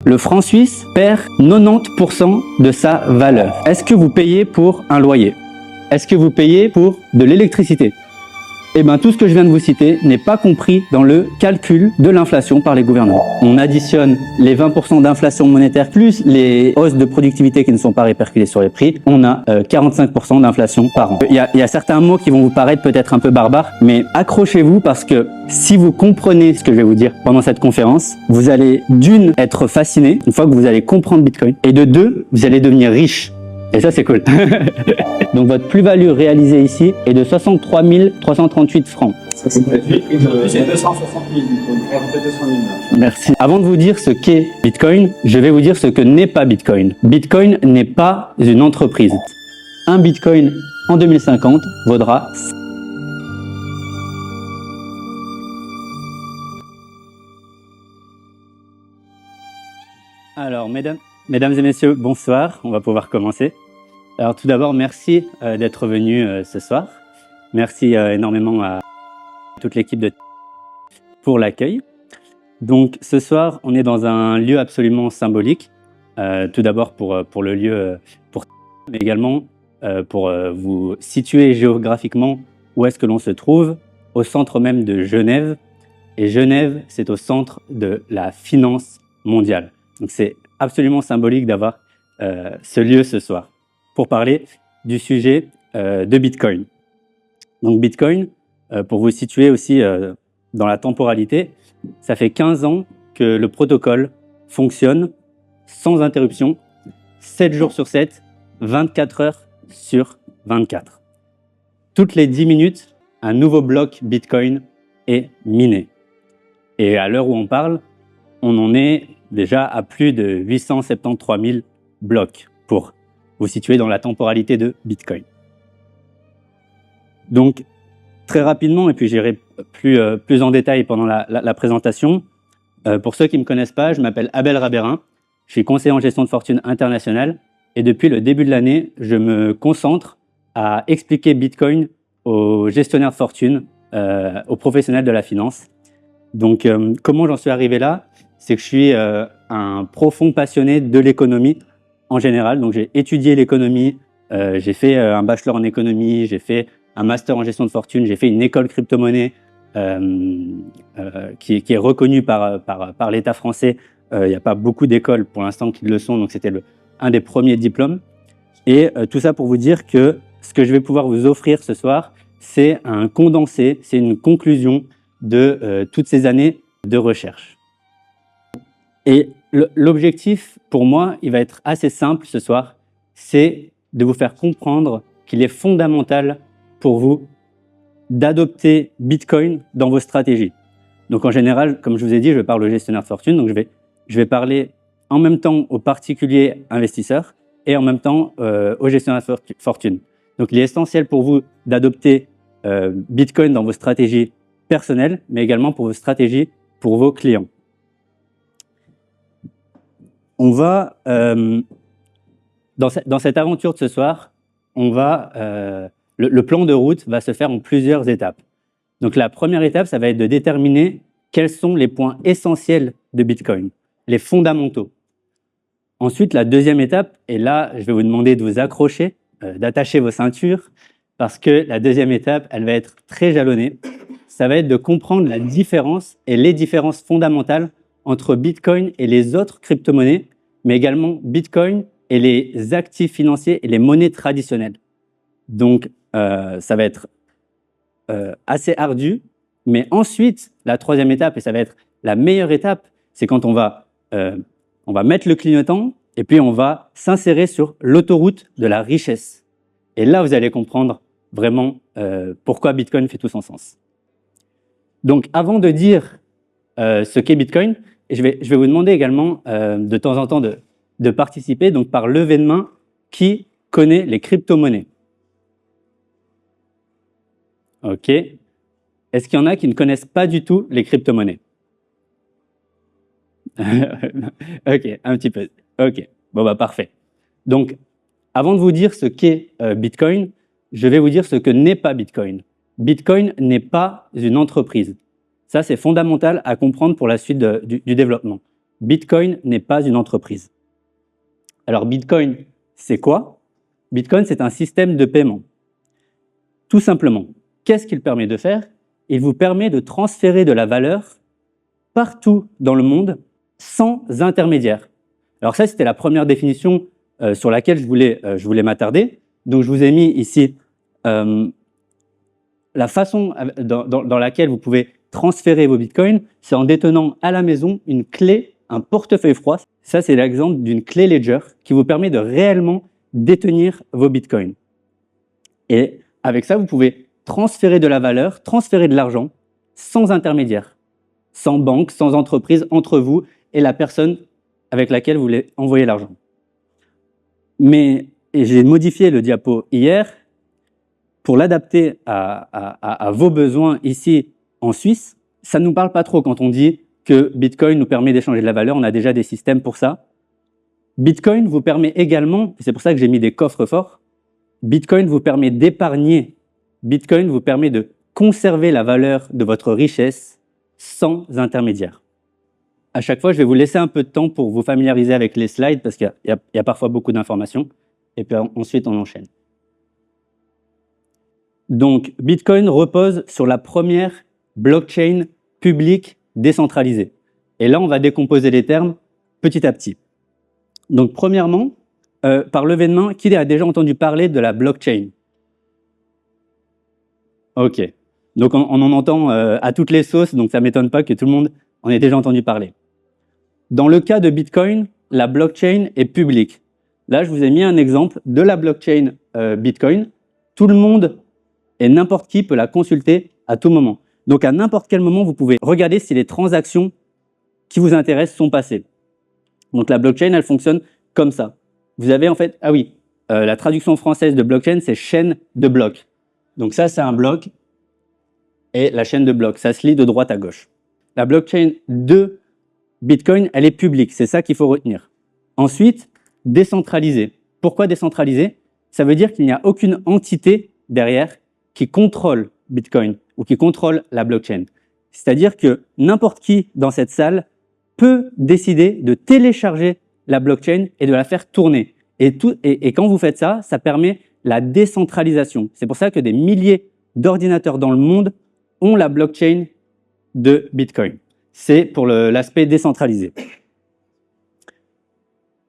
Le franc suisse perd 90% de sa valeur. Est-ce que vous payez pour un loyer? Est-ce que vous payez pour de l'électricité? Eh bien, tout ce que je viens de vous citer n'est pas compris dans le calcul de l'inflation par les gouvernements. On additionne les 20% d'inflation monétaire plus les hausses de productivité qui ne sont pas répercutées sur les prix. On a 45% d'inflation par an. Il y a certains mots qui vont vous paraître peut-être un peu barbares, mais accrochez-vous parce que si vous comprenez ce que je vais vous dire pendant cette conférence, vous allez d'une être fasciné une fois que vous allez comprendre Bitcoin et de deux, vous allez devenir riche. Et ça, c'est cool. Donc, votre plus-value réalisée ici est de 63 338 francs. C'est 260 000, donc 200 000. Merci. Avant de vous dire ce qu'est Bitcoin, je vais vous dire ce que n'est pas Bitcoin. Bitcoin n'est pas une entreprise. Un Bitcoin en 2050 vaudra... Alors, mesdames et messieurs, bonsoir. On va pouvoir commencer. Alors, tout d'abord, merci d'être venus ce soir. Merci énormément à toute l'équipe pour l'accueil. Donc, ce soir, on est dans un lieu absolument symbolique. Tout d'abord pour le lieu, mais également pour vous situer géographiquement où est-ce que l'on se trouve, au centre même de Genève. Et Genève, c'est au centre de la finance mondiale. Donc, c'est absolument symbolique d'avoir ce lieu ce soir pour parler du sujet de Bitcoin. Donc, Bitcoin, pour vous situer aussi dans la temporalité, ça fait 15 ans que le protocole fonctionne sans interruption, 7 jours sur 7, 24 heures sur 24. Toutes les 10 minutes, un nouveau bloc Bitcoin est miné. Et à l'heure où on parle, on en est déjà à plus de 873 000 blocs pour vous situer dans la temporalité de Bitcoin. Donc, très rapidement, et puis j'irai plus en détail pendant la présentation, pour ceux qui ne me connaissent pas, je m'appelle Abel Rabérin, je suis conseiller en gestion de fortune internationale et depuis le début de l'année, je me concentre à expliquer Bitcoin aux gestionnaires de fortune, aux professionnels de la finance. Donc, comment j'en suis arrivé là? C'est que je suis un profond passionné de l'économie en général. Donc, j'ai étudié l'économie, j'ai fait un bachelor en économie, j'ai fait un master en gestion de fortune, j'ai fait une école crypto-monnaie qui est reconnue par l'État français. Il n'y a pas beaucoup d'écoles pour l'instant qui le sont, donc c'était un des premiers diplômes. Et tout ça pour vous dire que ce que je vais pouvoir vous offrir ce soir, c'est un condensé, c'est une conclusion de toutes ces années de recherche. Et l'objectif, pour moi, il va être assez simple ce soir, c'est de vous faire comprendre qu'il est fondamental pour vous d'adopter Bitcoin dans vos stratégies. Donc en général, comme je vous ai dit, je parle aux gestionnaires de fortune, donc je vais parler en même temps aux particuliers investisseurs et en même temps aux gestionnaires de fortune. Donc il est essentiel pour vous d'adopter Bitcoin dans vos stratégies personnelles, mais également pour vos stratégies pour vos clients. On va, dans cette aventure de ce soir, on va, le plan de route va se faire en plusieurs étapes. Donc la première étape, ça va être de déterminer quels sont les points essentiels de Bitcoin, les fondamentaux. Ensuite, la deuxième étape, et là, je vais vous demander de vous accrocher, d'attacher vos ceintures, parce que la deuxième étape, elle va être très jalonnée. Ça va être de comprendre la différence et les différences fondamentales entre Bitcoin et les autres crypto-monnaies, mais également Bitcoin et les actifs financiers et les monnaies traditionnelles. Donc, ça va être assez ardu, mais ensuite, la troisième étape, et ça va être la meilleure étape, c'est quand on va mettre le clignotant et puis on va s'insérer sur l'autoroute de la richesse. Et là, vous allez comprendre vraiment pourquoi Bitcoin fait tout son sens. Donc, avant de dire ce qu'est Bitcoin, je vais vous demander également de temps en temps de participer donc par levée de main qui connaît les crypto-monnaies. Ok. Est-ce qu'il y en a qui ne connaissent pas du tout les crypto-monnaies? Ok, un petit peu. Ok, bon bah parfait. Donc, avant de vous dire ce qu'est Bitcoin, je vais vous dire ce que n'est pas Bitcoin. Bitcoin n'est pas une entreprise. Ça, c'est fondamental à comprendre pour la suite du développement. Bitcoin n'est pas une entreprise. Alors Bitcoin, c'est quoi? Bitcoin, c'est un système de paiement. Tout simplement, qu'est-ce qu'il permet de faire? Il vous permet de transférer de la valeur partout dans le monde sans intermédiaire. Alors ça, c'était la première définition sur laquelle je voulais m'attarder. Donc je vous ai mis ici la façon dans laquelle vous pouvez transférer vos bitcoins, c'est en détenant à la maison une clé, un portefeuille froid. Ça, c'est l'exemple d'une clé Ledger qui vous permet de réellement détenir vos bitcoins. Et avec ça, vous pouvez transférer de la valeur, transférer de l'argent sans intermédiaire, sans banque, sans entreprise, entre vous et la personne avec laquelle vous voulez envoyer l'argent. Mais j'ai modifié le diapo hier pour l'adapter à vos besoins ici en Suisse. Ça ne nous parle pas trop quand on dit que Bitcoin nous permet d'échanger de la valeur. On a déjà des systèmes pour ça. Bitcoin vous permet également, c'est pour ça que j'ai mis des coffres forts, Bitcoin vous permet d'épargner. Bitcoin vous permet de conserver la valeur de votre richesse sans intermédiaire. À chaque fois, je vais vous laisser un peu de temps pour vous familiariser avec les slides parce qu'il y a parfois beaucoup d'informations. Et puis ensuite, on enchaîne. Donc, Bitcoin repose sur la première blockchain publique décentralisée. Et là, on va décomposer les termes petit à petit. Donc, premièrement, par levée de main, qui a déjà entendu parler de la blockchain? Ok. Donc, on en entend à toutes les sauces, donc ça ne m'étonne pas que tout le monde en ait déjà entendu parler. Dans le cas de Bitcoin, la blockchain est publique. Là, je vous ai mis un exemple de la blockchain Bitcoin. Tout le monde et n'importe qui peut la consulter à tout moment. Donc, à n'importe quel moment, vous pouvez regarder si les transactions qui vous intéressent sont passées. Donc, la blockchain, elle fonctionne comme ça. Vous avez en fait, la traduction française de blockchain, c'est chaîne de blocs. Donc ça, c'est un bloc et la chaîne de blocs, ça se lit de droite à gauche. La blockchain de Bitcoin, elle est publique, c'est ça qu'il faut retenir. Ensuite, décentralisée. Pourquoi décentralisée? Ça veut dire qu'il n'y a aucune entité derrière qui contrôle Bitcoin ou qui contrôle la blockchain. C'est-à-dire que n'importe qui dans cette salle peut décider de télécharger la blockchain et de la faire tourner. Et quand vous faites ça, ça permet la décentralisation. C'est pour ça que des milliers d'ordinateurs dans le monde ont la blockchain de Bitcoin. C'est pour l'aspect décentralisé.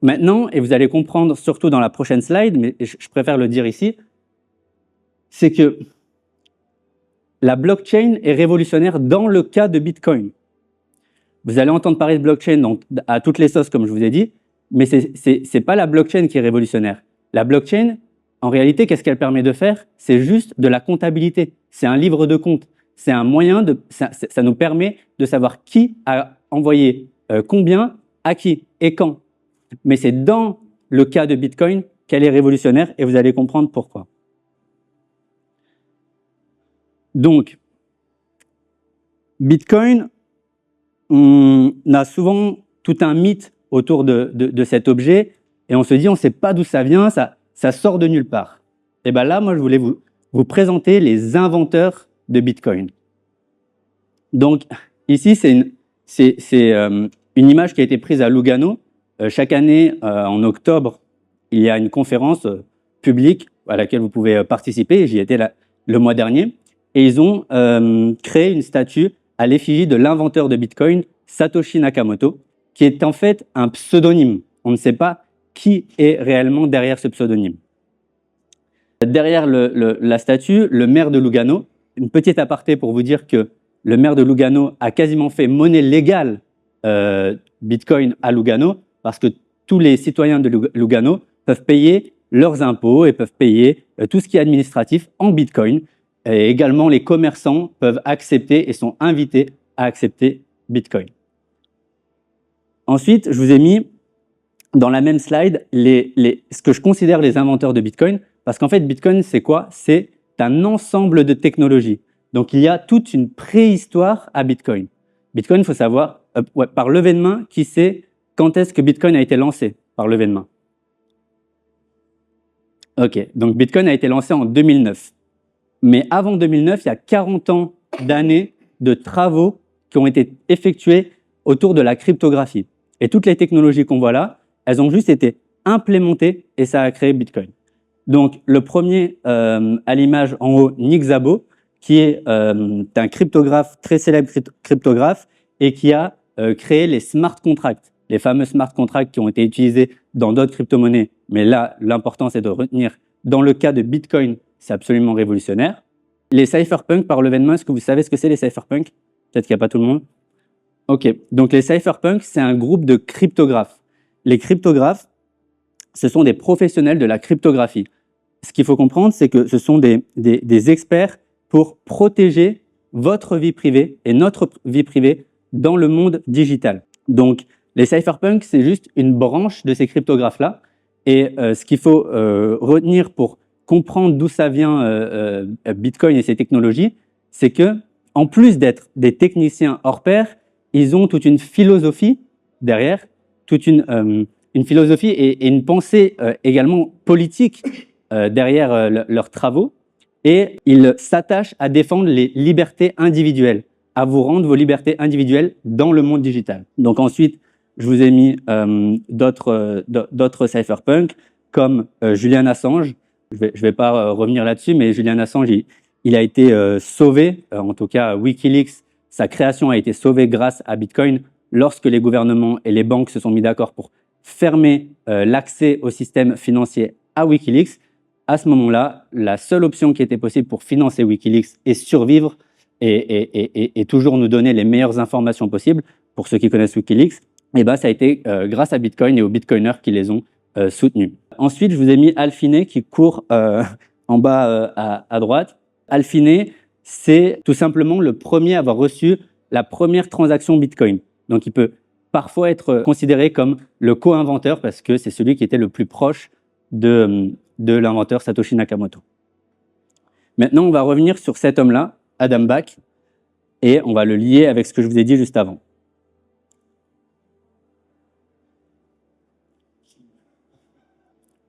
Maintenant, et vous allez comprendre surtout dans la prochaine slide, mais je préfère le dire ici, c'est que la blockchain est révolutionnaire dans le cas de Bitcoin. Vous allez entendre parler de blockchain donc, à toutes les sauces, comme je vous ai dit, mais ce n'est pas la blockchain qui est révolutionnaire. La blockchain, en réalité, qu'est-ce qu'elle permet de faire? C'est juste de la comptabilité. C'est un livre de compte. C'est un moyen ça nous permet de savoir qui a envoyé combien, à qui et quand. Mais c'est dans le cas de Bitcoin qu'elle est révolutionnaire et vous allez comprendre pourquoi. Donc, Bitcoin, on a souvent tout un mythe autour de cet objet et on se dit on ne sait pas d'où ça vient, ça sort de nulle part. Et bien là, moi, je voulais vous présenter les inventeurs de Bitcoin. Donc, ici, c'est une image qui a été prise à Lugano. Chaque année, en octobre, il y a une conférence publique à laquelle vous pouvez participer. J'y étais le mois dernier. Et ils ont créé une statue à l'effigie de l'inventeur de Bitcoin, Satoshi Nakamoto, qui est en fait un pseudonyme. On ne sait pas qui est réellement derrière ce pseudonyme. Derrière la statue, le maire de Lugano, une petite aparté pour vous dire que le maire de Lugano a quasiment fait monnaie légale Bitcoin à Lugano, parce que tous les citoyens de Lugano peuvent payer leurs impôts et peuvent payer tout ce qui est administratif en Bitcoin. Et également, les commerçants peuvent accepter et sont invités à accepter Bitcoin. Ensuite, je vous ai mis dans la même slide ce que je considère les inventeurs de Bitcoin, parce qu'en fait, Bitcoin, c'est quoi? C'est un ensemble de technologies. Donc, il y a toute une préhistoire à Bitcoin. Bitcoin, il faut savoir, par levée de main, qui sait quand est-ce que Bitcoin a été lancé par levée de main? Ok, donc Bitcoin a été lancé en 2009. Mais avant 2009, il y a 40 ans d'années de travaux qui ont été effectués autour de la cryptographie. Et toutes les technologies qu'on voit là, elles ont juste été implémentées et ça a créé Bitcoin. Donc, le premier à l'image en haut, Nick Szabo, qui est un cryptographe, très célèbre cryptographe, et qui a créé les smart contracts, les fameux smart contracts qui ont été utilisés dans d'autres crypto-monnaies. Mais là, l'important, c'est de retenir, dans le cas de Bitcoin, c'est absolument révolutionnaire. Les cypherpunks par l'événement, est-ce que vous savez ce que c'est les cypherpunks? Peut-être qu'il n'y a pas tout le monde. Ok, donc les cypherpunks, c'est un groupe de cryptographes. Les cryptographes, ce sont des professionnels de la cryptographie. Ce qu'il faut comprendre, c'est que ce sont des experts pour protéger votre vie privée et notre vie privée dans le monde digital. Donc, les cypherpunks, c'est juste une branche de ces cryptographes-là. Et ce qu'il faut retenir pour comprendre d'où ça vient Bitcoin et ses technologies, c'est que, en plus d'être des techniciens hors pair, ils ont toute une philosophie derrière, toute une philosophie et une pensée également politique derrière leurs travaux. Et ils s'attachent à défendre les libertés individuelles, à vous rendre vos libertés individuelles dans le monde digital. Donc ensuite, je vous ai mis d'autres cypherpunks comme Julian Assange. Je vais pas revenir là-dessus, mais Julian Assange, il a été sauvé, en tout cas Wikileaks, sa création a été sauvée grâce à Bitcoin lorsque les gouvernements et les banques se sont mis d'accord pour fermer l'accès au système financier à Wikileaks. À ce moment-là, la seule option qui était possible pour financer Wikileaks et survivre et toujours nous donner les meilleures informations possibles, pour ceux qui connaissent Wikileaks, et ben, ça a été grâce à Bitcoin et aux Bitcoiners qui les ont soutenus. Ensuite, je vous ai mis Alphine qui court en bas à droite. Alphine, c'est tout simplement le premier à avoir reçu la première transaction Bitcoin. Donc, il peut parfois être considéré comme le co-inventeur parce que c'est celui qui était le plus proche de l'inventeur Satoshi Nakamoto. Maintenant, on va revenir sur cet homme-là, Adam Back, et on va le lier avec ce que je vous ai dit juste avant.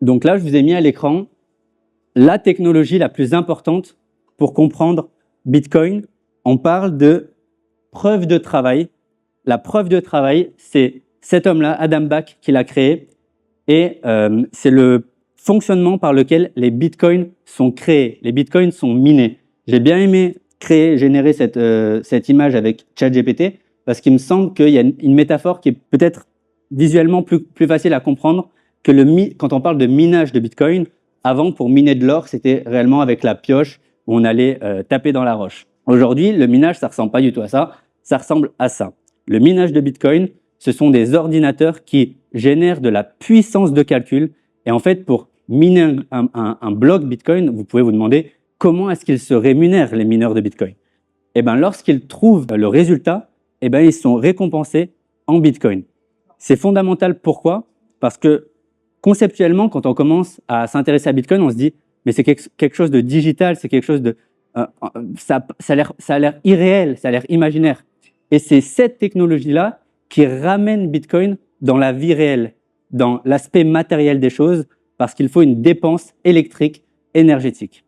Donc là, je vous ai mis à l'écran la technologie la plus importante pour comprendre Bitcoin. On parle de preuve de travail. La preuve de travail, c'est cet homme-là, Adam Back, qui l'a créé, et c'est le fonctionnement par lequel les bitcoins sont créés, les bitcoins sont minés. J'ai bien aimé générer cette image avec ChatGPT parce qu'il me semble qu'il y a une métaphore qui est peut-être visuellement plus facile à comprendre que quand on parle de minage de bitcoin. Avant, pour miner de l'or, c'était réellement avec la pioche où on allait taper dans la roche. Aujourd'hui, le minage, ça ressemble pas du tout à ça, ça ressemble à ça. Le minage de bitcoin, ce sont des ordinateurs qui génèrent de la puissance de calcul. Et en fait, pour miner un bloc Bitcoin, vous pouvez vous demander comment est-ce qu'ils se rémunèrent, les mineurs de Bitcoin. Eh bien, lorsqu'ils trouvent le résultat, eh bien, ils sont récompensés en Bitcoin. C'est fondamental. Pourquoi? Parce que conceptuellement, quand on commence à s'intéresser à Bitcoin, on se dit mais c'est quelque chose de digital, c'est quelque chose de ça a l'air irréel, ça a l'air imaginaire. Et c'est cette technologie-là qui ramène Bitcoin dans la vie réelle, dans l'aspect matériel des choses, parce qu'il faut une dépense électrique énergétique.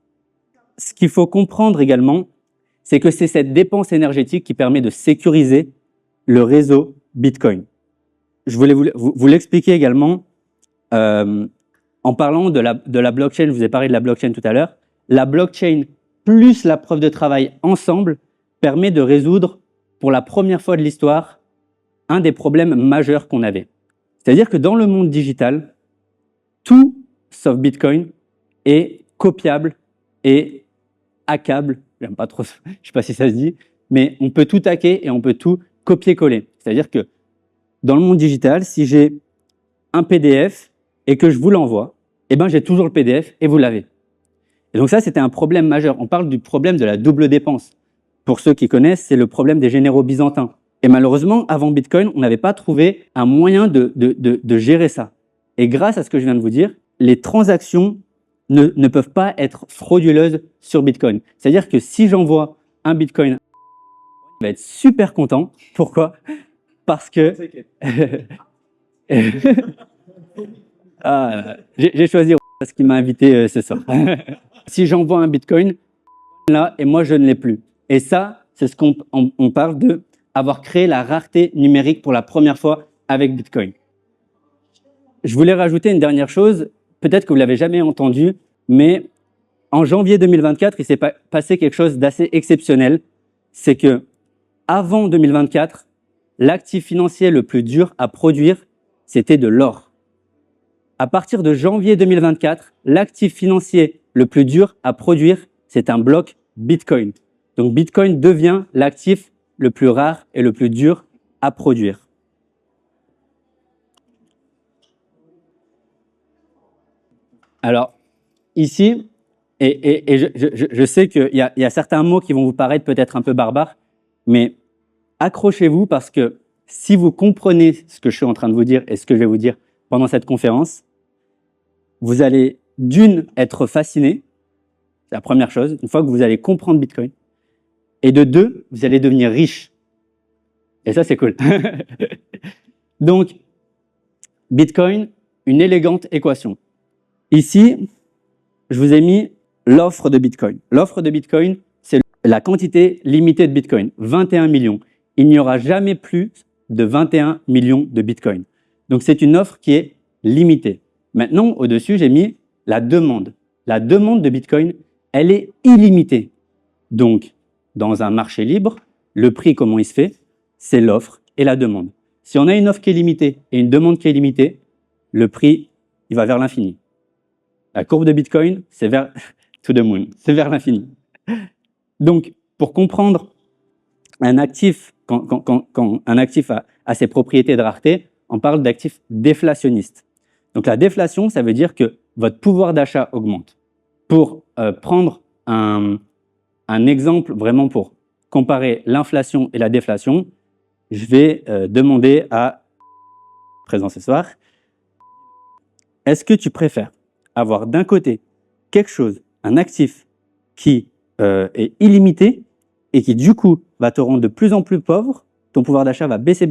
Ce qu'il faut comprendre également, c'est que c'est cette dépense énergétique qui permet de sécuriser le réseau Bitcoin. Je voulais vous l'expliquer également en parlant de la blockchain. Je vous ai parlé de la blockchain tout à l'heure. La blockchain plus la preuve de travail ensemble permet de résoudre pour la première fois de l'histoire un des problèmes majeurs qu'on avait. C'est-à-dire que dans le monde digital, tout sauf Bitcoin est copiable et hackable. J'aime pas trop, je sais pas si ça se dit, mais on peut tout hacker et on peut tout copier-coller. C'est-à-dire que dans le monde digital, si j'ai un PDF et que je vous l'envoie, eh ben j'ai toujours le PDF et vous l'avez. Et donc ça, c'était un problème majeur. On parle du problème de la double dépense. Pour ceux qui connaissent, c'est le problème des généraux byzantins. Et malheureusement, avant Bitcoin, on n'avait pas trouvé un moyen de gérer ça. Et grâce à ce que je viens de vous dire, les transactions ne peuvent pas être frauduleuses sur Bitcoin. C'est-à-dire que si j'envoie un Bitcoin, il va être super content. Pourquoi? Parce que j'ai choisi parce qu'il m'a invité ce soir. Si j'envoie un Bitcoin là et moi je ne l'ai plus. Et ça, c'est ce qu'on parle de avoir créé la rareté numérique pour la première fois avec Bitcoin. Je voulais rajouter une dernière chose, peut-être que vous l'avez jamais entendu, mais en janvier 2024, il s'est passé quelque chose d'assez exceptionnel. C'est que avant 2024, l'actif financier le plus dur à produire, c'était de l'or. À partir de janvier 2024, l'actif financier le plus dur à produire, c'est un bloc Bitcoin. Donc Bitcoin devient l'actif le plus rare et le plus dur à produire. Alors, ici, et je sais qu'il y a certains mots qui vont vous paraître peut-être un peu barbares, mais accrochez-vous parce que si vous comprenez ce que je suis en train de vous dire et ce que je vais vous dire pendant cette conférence, vous allez d'une être fasciné, c'est la première chose, une fois que vous allez comprendre Bitcoin, et de deux, vous allez devenir riche. Et ça, c'est cool. Donc, Bitcoin, une élégante équation. Ici, je vous ai mis l'offre de Bitcoin. L'offre de Bitcoin, c'est la quantité limitée de Bitcoin, 21 millions. Il n'y aura jamais plus de 21 millions de Bitcoin. Donc, c'est une offre qui est limitée. Maintenant, au-dessus, j'ai mis la demande. La demande de Bitcoin, elle est illimitée. Donc, dans un marché libre, le prix, comment il se fait? C'est l'offre et la demande. Si on a une offre qui est limitée et une demande qui est limitée, le prix, il va vers l'infini. La courbe de Bitcoin, c'est vers to the moon, c'est vers l'infini. Donc, pour comprendre un actif, quand un actif a ses propriétés de rareté, on parle d'actif déflationniste. Donc, la déflation, ça veut dire que votre pouvoir d'achat augmente. Pour prendre un exemple vraiment pour comparer l'inflation et la déflation, je vais demander à présent ce soir, est-ce que tu préfères avoir d'un côté quelque chose, un actif qui est illimité et qui du coup va te rendre de plus en plus pauvre, ton pouvoir d'achat va baisser,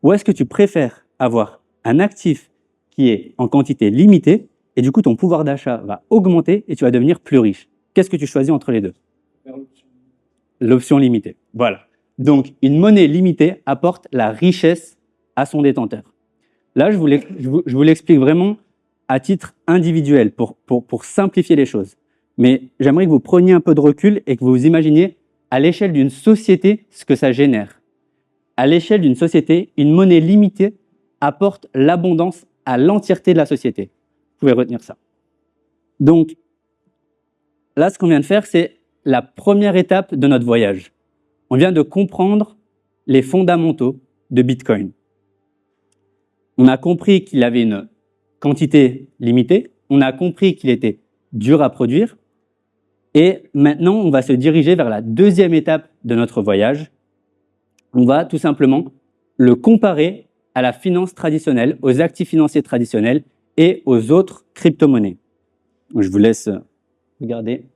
ou est-ce que tu préfères avoir un actif qui est en quantité limitée et du coup ton pouvoir d'achat va augmenter et tu vas devenir plus riche? Qu'est-ce que tu choisis entre les deux? L'option limitée. Voilà. Donc, une monnaie limitée apporte la richesse à son détenteur. Là, je vous l'explique vraiment à titre individuel pour simplifier les choses. Mais j'aimerais que vous preniez un peu de recul et que vous imaginiez à l'échelle d'une société ce que ça génère. À l'échelle d'une société, une monnaie limitée apporte l'abondance à l'entièreté de la société. Vous pouvez retenir ça. Donc, là, ce qu'on vient de faire, c'est la première étape de notre voyage. On vient de comprendre les fondamentaux de Bitcoin. On a compris qu'il avait une quantité limitée, on a compris qu'il était dur à produire, et maintenant, on va se diriger vers la deuxième étape de notre voyage. On va tout simplement le comparer à la finance traditionnelle, aux actifs financiers traditionnels et aux autres crypto-monnaies. Je vous laisse regarder.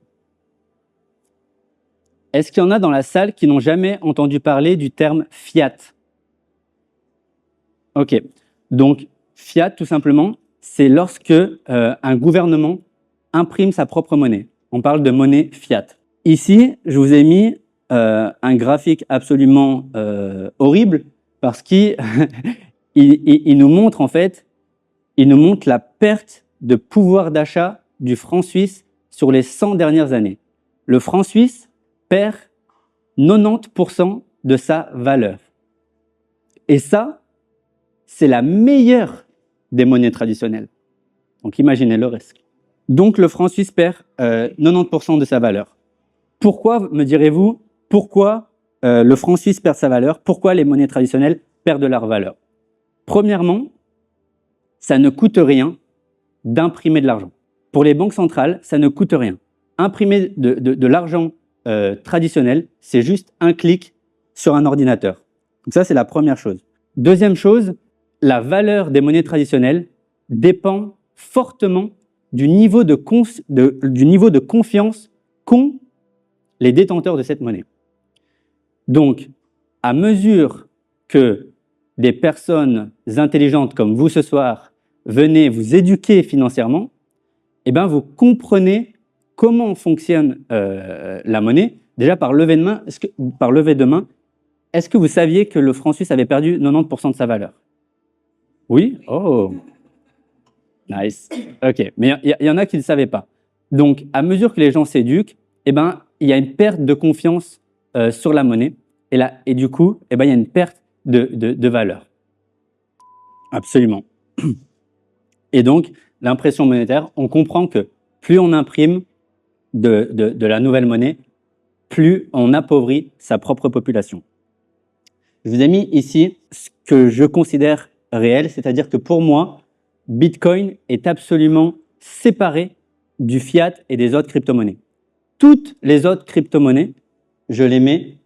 Est-ce qu'il y en a dans la salle qui n'ont jamais entendu parler du terme fiat? Ok, donc fiat, tout simplement, c'est lorsque un gouvernement imprime sa propre monnaie. On parle de monnaie fiat. Ici, je vous ai mis un graphique absolument horrible parce qu'il il nous montre en fait, il nous montre la perte de pouvoir d'achat du franc suisse sur les 100 dernières années. Le franc suisse perd 90% de sa valeur. Et ça, c'est la meilleure des monnaies traditionnelles. Donc imaginez le risque. Donc le franc suisse perd 90% de sa valeur. Pourquoi, me direz-vous, pourquoi le franc suisse perd sa valeur? Pourquoi les monnaies traditionnelles perdent leur valeur? Premièrement, ça ne coûte rien d'imprimer de l'argent. Pour les banques centrales, ça ne coûte rien. Imprimer de l'argent traditionnel, c'est juste un clic sur un ordinateur. Donc ça, c'est la première chose. Deuxième chose, la valeur des monnaies traditionnelles dépend fortement du niveau de confiance qu'ont les détenteurs de cette monnaie. Donc, à mesure que des personnes intelligentes comme vous ce soir venez vous éduquer financièrement, eh bien, vous comprenez comment fonctionne la monnaie. Déjà, par levée de main, est-ce que vous saviez que le franc suisse avait perdu 90% de sa valeur? Oui? Oh, nice. OK, mais il y en a qui ne savaient pas. Donc, à mesure que les gens s'éduquent, eh ben, il y a une perte de confiance sur la monnaie et du coup, eh ben, il y a une perte de valeur. Absolument. Et donc, l'impression monétaire, on comprend que plus on imprime de la nouvelle monnaie, plus on appauvrit sa propre population. Je vous ai mis ici ce que je considère réel, c'est-à-dire que pour moi, Bitcoin est absolument séparé du fiat et des autres crypto-monnaies. Toutes les autres crypto-monnaies, je les mets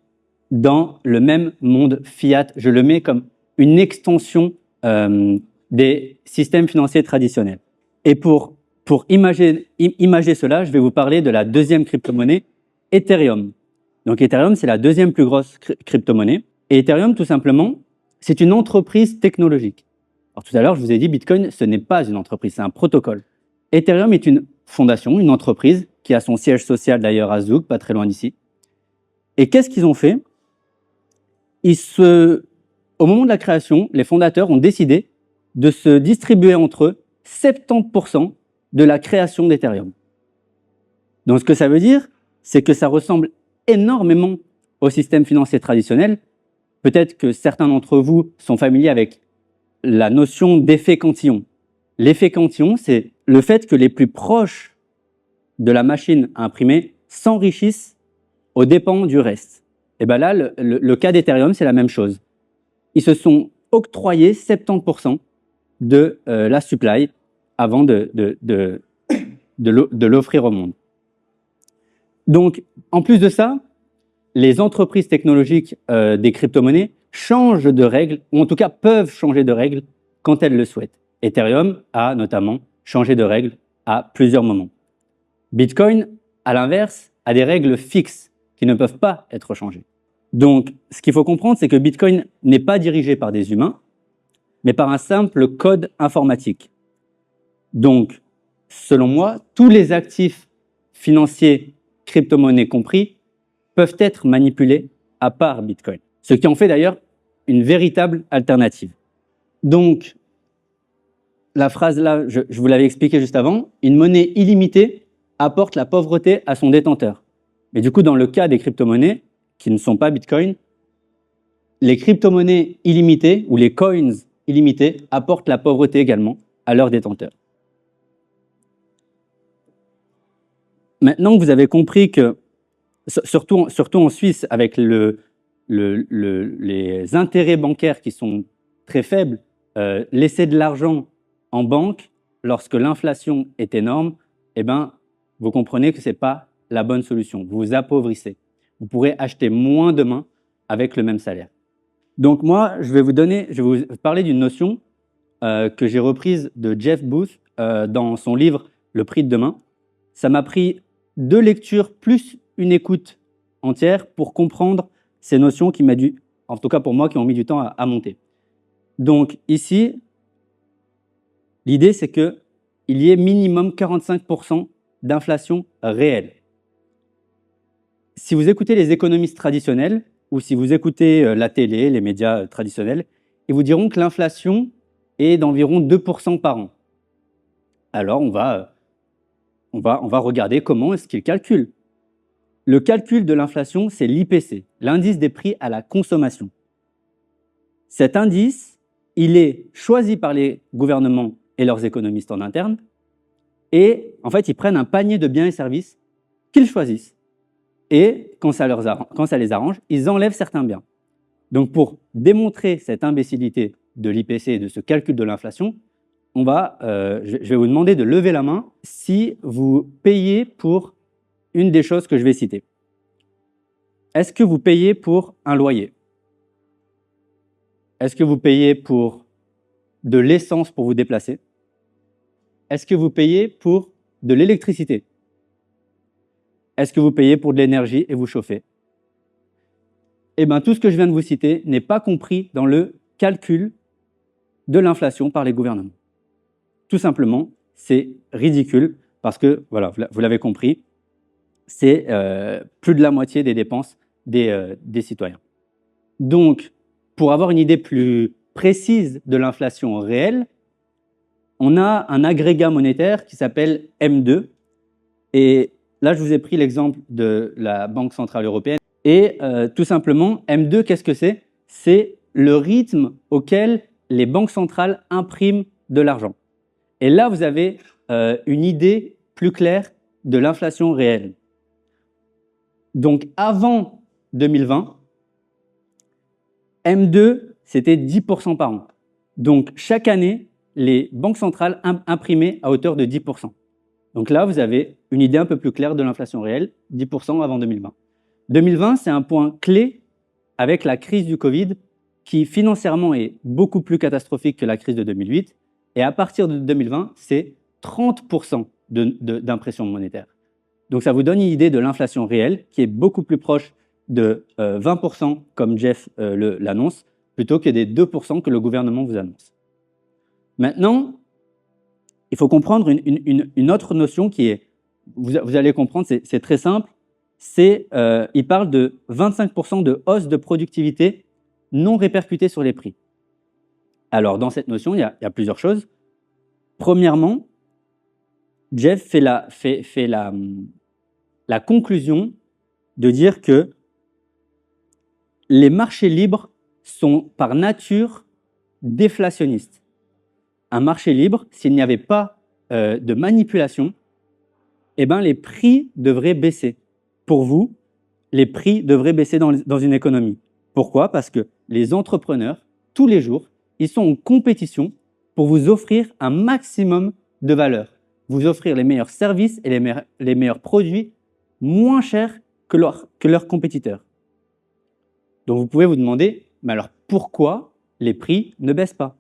dans le même monde fiat. Je le mets comme une extension des systèmes financiers traditionnels. Et pour imager cela, je vais vous parler de la deuxième crypto-monnaie, Ethereum. Donc Ethereum, c'est la deuxième plus grosse crypto-monnaie. Et Ethereum, tout simplement, c'est une entreprise technologique. Alors tout à l'heure, je vous ai dit, Bitcoin, ce n'est pas une entreprise, c'est un protocole. Ethereum est une fondation, une entreprise, qui a son siège social d'ailleurs à Zug, pas très loin d'ici. Et qu'est-ce qu'ils ont fait? Au moment de la création, les fondateurs ont décidé de se distribuer entre eux 70% de la création d'Ethereum. Donc ce que ça veut dire, c'est que ça ressemble énormément au système financier traditionnel. Peut-être que certains d'entre vous sont familiers avec la notion d'effet cantillon. L'effet cantillon, c'est le fait que les plus proches de la machine à imprimer s'enrichissent aux dépens du reste. Et bien là, le cas d'Ethereum, c'est la même chose. Ils se sont octroyés 70% de la supply avant de l'offrir au monde. Donc, en plus de ça, les entreprises technologiques des crypto-monnaies changent de règles, ou en tout cas peuvent changer de règles quand elles le souhaitent. Ethereum a notamment changé de règles à plusieurs moments. Bitcoin, à l'inverse, a des règles fixes qui ne peuvent pas être changées. Donc, ce qu'il faut comprendre, c'est que Bitcoin n'est pas dirigé par des humains, mais par un simple code informatique. Donc, selon moi, tous les actifs financiers, crypto-monnaies compris, peuvent être manipulés à part Bitcoin. Ce qui en fait d'ailleurs une véritable alternative. Donc, la phrase là, je vous l'avais expliqué juste avant, une monnaie illimitée apporte la pauvreté à son détenteur. Mais du coup, dans le cas des crypto-monnaies qui ne sont pas Bitcoin, les crypto-monnaies illimitées ou les coins illimités apportent la pauvreté également à leurs détenteurs. Maintenant que vous avez compris que, surtout en Suisse, avec les intérêts bancaires qui sont très faibles, laisser de l'argent en banque lorsque l'inflation est énorme, eh ben, vous comprenez que ce n'est pas la bonne solution. Vous vous appauvrissez. Vous pourrez acheter moins demain avec le même salaire. Donc moi, je vais vous parler d'une notion que j'ai reprise de Jeff Booth dans son livre « Le prix de demain ». Ça m'a pris 2 lectures plus une écoute entière pour comprendre ces notions qui m'a dû, en tout cas pour moi, qui ont mis du temps à monter. Donc ici, l'idée c'est qu'il y ait minimum 45% d'inflation réelle. Si vous écoutez les économistes traditionnels ou si vous écoutez la télé, les médias traditionnels, ils vous diront que l'inflation est d'environ 2% par an. Alors on va regarder comment est-ce qu'ils calculent. Le calcul de l'inflation, c'est l'IPC, l'indice des prix à la consommation. Cet indice, il est choisi par les gouvernements et leurs économistes en interne, et en fait, ils prennent un panier de biens et services qu'ils choisissent. Et quand ça les arrange, ils enlèvent certains biens. Donc pour démontrer cette imbécilité de l'IPC et de ce calcul de l'inflation, je vais vous demander de lever la main si vous payez pour une des choses que je vais citer. Est-ce que vous payez pour un loyer? Est-ce que vous payez pour de l'essence pour vous déplacer? Est-ce que vous payez pour de l'électricité? Est-ce que vous payez pour de l'énergie et vous chauffez? Eh bien, tout ce que je viens de vous citer n'est pas compris dans le calcul de l'inflation par les gouvernements. Tout simplement, c'est ridicule parce que, voilà, vous l'avez compris, c'est plus de la moitié des dépenses des citoyens. Donc, pour avoir une idée plus précise de l'inflation réelle, on a un agrégat monétaire qui s'appelle M2. Et là, je vous ai pris l'exemple de la Banque centrale européenne. Et tout simplement, M2, qu'est-ce que c'est? C'est le rythme auquel les banques centrales impriment de l'argent. Et là, vous avez une idée plus claire de l'inflation réelle. Donc, avant 2020, M2, c'était 10% par an. Donc, chaque année, les banques centrales imprimaient à hauteur de 10%. Donc là, vous avez une idée un peu plus claire de l'inflation réelle, 10% avant 2020. 2020, c'est un point clé avec la crise du Covid qui financièrement est beaucoup plus catastrophique que la crise de 2008. Et à partir de 2020, c'est 30% d'impression monétaire. Donc ça vous donne une idée de l'inflation réelle qui est beaucoup plus proche de 20% comme Jeff l'annonce, plutôt que des 2% que le gouvernement vous annonce. Maintenant, il faut comprendre une autre notion qui est, vous allez comprendre, c'est très simple, il parle de 25% de hausse de productivité non répercutée sur les prix. Alors, dans cette notion, il y a plusieurs choses. Premièrement, Jeff fait la conclusion de dire que les marchés libres sont par nature déflationnistes. Un marché libre, s'il n'y avait pas de manipulation, eh ben, les prix devraient baisser. Pour vous, les prix devraient baisser dans une économie. Pourquoi? Parce que les entrepreneurs, tous les jours, ils sont en compétition pour vous offrir un maximum de valeur, vous offrir les meilleurs services et les meilleurs produits moins chers que leurs compétiteurs. Donc vous pouvez vous demander, mais alors pourquoi les prix ne baissent pas?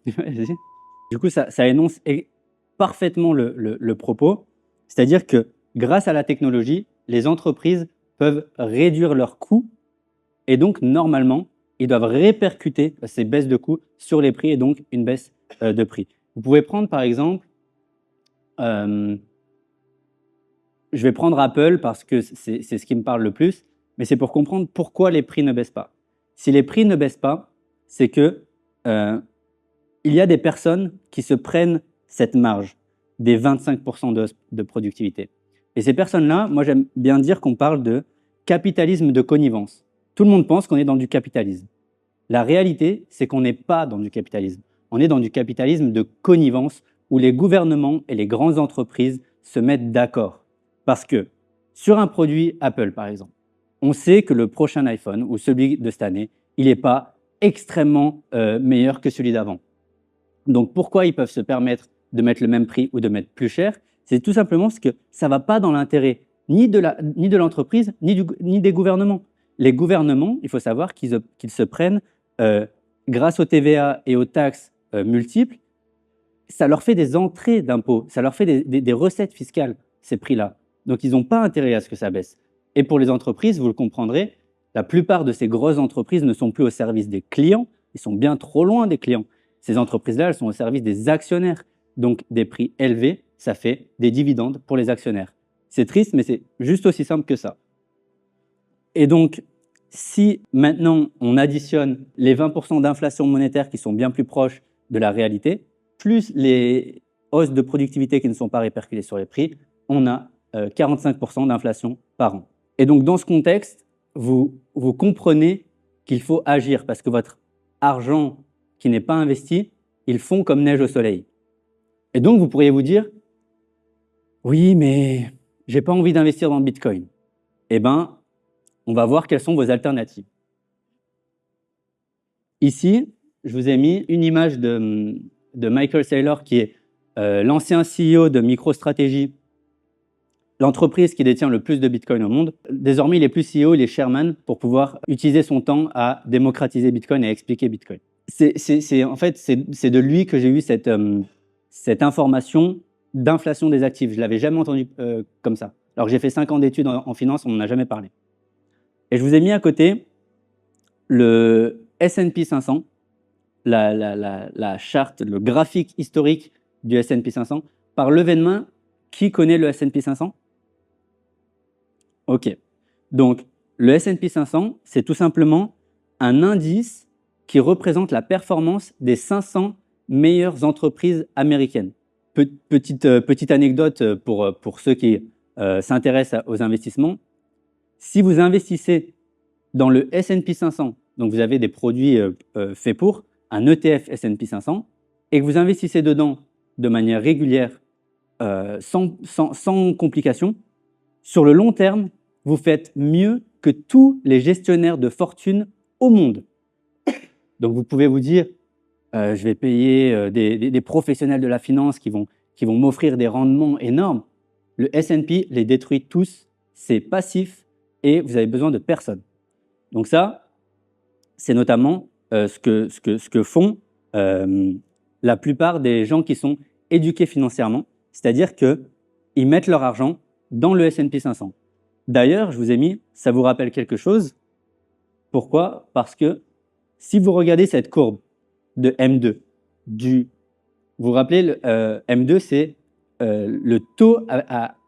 Du coup, ça énonce parfaitement le propos, c'est-à-dire que grâce à la technologie, les entreprises peuvent réduire leurs coûts et donc normalement, ils doivent répercuter ces baisses de coûts sur les prix et donc une baisse de prix. Vous pouvez prendre par exemple, je vais prendre Apple parce que c'est ce qui me parle le plus, mais c'est pour comprendre pourquoi les prix ne baissent pas. Si les prix ne baissent pas, c'est que il y a des personnes qui se prennent cette marge des 25% de productivité. Et ces personnes-là, moi j'aime bien dire qu'on parle de capitalisme de connivence. Tout le monde pense qu'on est dans du capitalisme. La réalité, c'est qu'on n'est pas dans du capitalisme. On est dans du capitalisme de connivence où les gouvernements et les grandes entreprises se mettent d'accord. Parce que sur un produit Apple, par exemple, on sait que le prochain iPhone ou celui de cette année, il n'est pas extrêmement meilleur que celui d'avant. Donc pourquoi ils peuvent se permettre de mettre le même prix ou de mettre plus cher? C'est tout simplement parce que ça ne va pas dans l'intérêt ni de l'entreprise, ni des gouvernements. Les gouvernements, il faut savoir qu'ils se prennent, grâce au TVA et aux taxes multiples, ça leur fait des entrées d'impôts, ça leur fait des recettes fiscales, ces prix-là. Donc ils n'ont pas intérêt à ce que ça baisse. Et pour les entreprises, vous le comprendrez, la plupart de ces grosses entreprises ne sont plus au service des clients, ils sont bien trop loin des clients. Ces entreprises-là, elles sont au service des actionnaires. Donc des prix élevés, ça fait des dividendes pour les actionnaires. C'est triste, mais c'est juste aussi simple que ça. Et donc, si maintenant on additionne les 20% d'inflation monétaire qui sont bien plus proches de la réalité, plus les hausses de productivité qui ne sont pas répercutées sur les prix, on a 45% d'inflation par an. Et donc dans ce contexte, vous comprenez qu'il faut agir parce que votre argent qui n'est pas investi, ils fond comme neige au soleil. Et donc vous pourriez vous dire, oui, mais j'ai pas envie d'investir dans le Bitcoin. Eh bien, on va voir quelles sont vos alternatives. Ici, je vous ai mis une image de Michael Saylor, qui est l'ancien CEO de MicroStrategy, l'entreprise qui détient le plus de Bitcoin au monde. Désormais, il est plus CEO, il est chairman pour pouvoir utiliser son temps à démocratiser Bitcoin et à expliquer Bitcoin. En fait, c'est de lui que j'ai eu cette information d'inflation des actifs. Je ne l'avais jamais entendu comme ça. Alors j'ai fait 5 ans d'études en finance, on n'en a jamais parlé. Et je vous ai mis à côté le S&P 500, la charte, le graphique historique du S&P 500. Par levée de main, qui connaît le S&P 500? Ok. Donc, le S&P 500, c'est tout simplement un indice qui représente la performance des 500 meilleures entreprises américaines. Petite anecdote pour ceux qui s'intéressent aux investissements. Si vous investissez dans le S&P 500, donc vous avez des produits faits pour un ETF S&P 500, et que vous investissez dedans de manière régulière, sans complications, sur le long terme, vous faites mieux que tous les gestionnaires de fortune au monde. Donc vous pouvez vous dire, je vais payer des professionnels de la finance qui vont m'offrir des rendements énormes. Le S&P les détruit tous, c'est passif et vous avez besoin de personne. Donc ça, c'est notamment ce que font la plupart des gens qui sont éduqués financièrement, c'est-à-dire qu'ils mettent leur argent dans le S&P 500. D'ailleurs, je vous ai mis, ça vous rappelle quelque chose. Pourquoi? Parce que si vous regardez cette courbe de M2, vous vous rappelez, M2, c'est le taux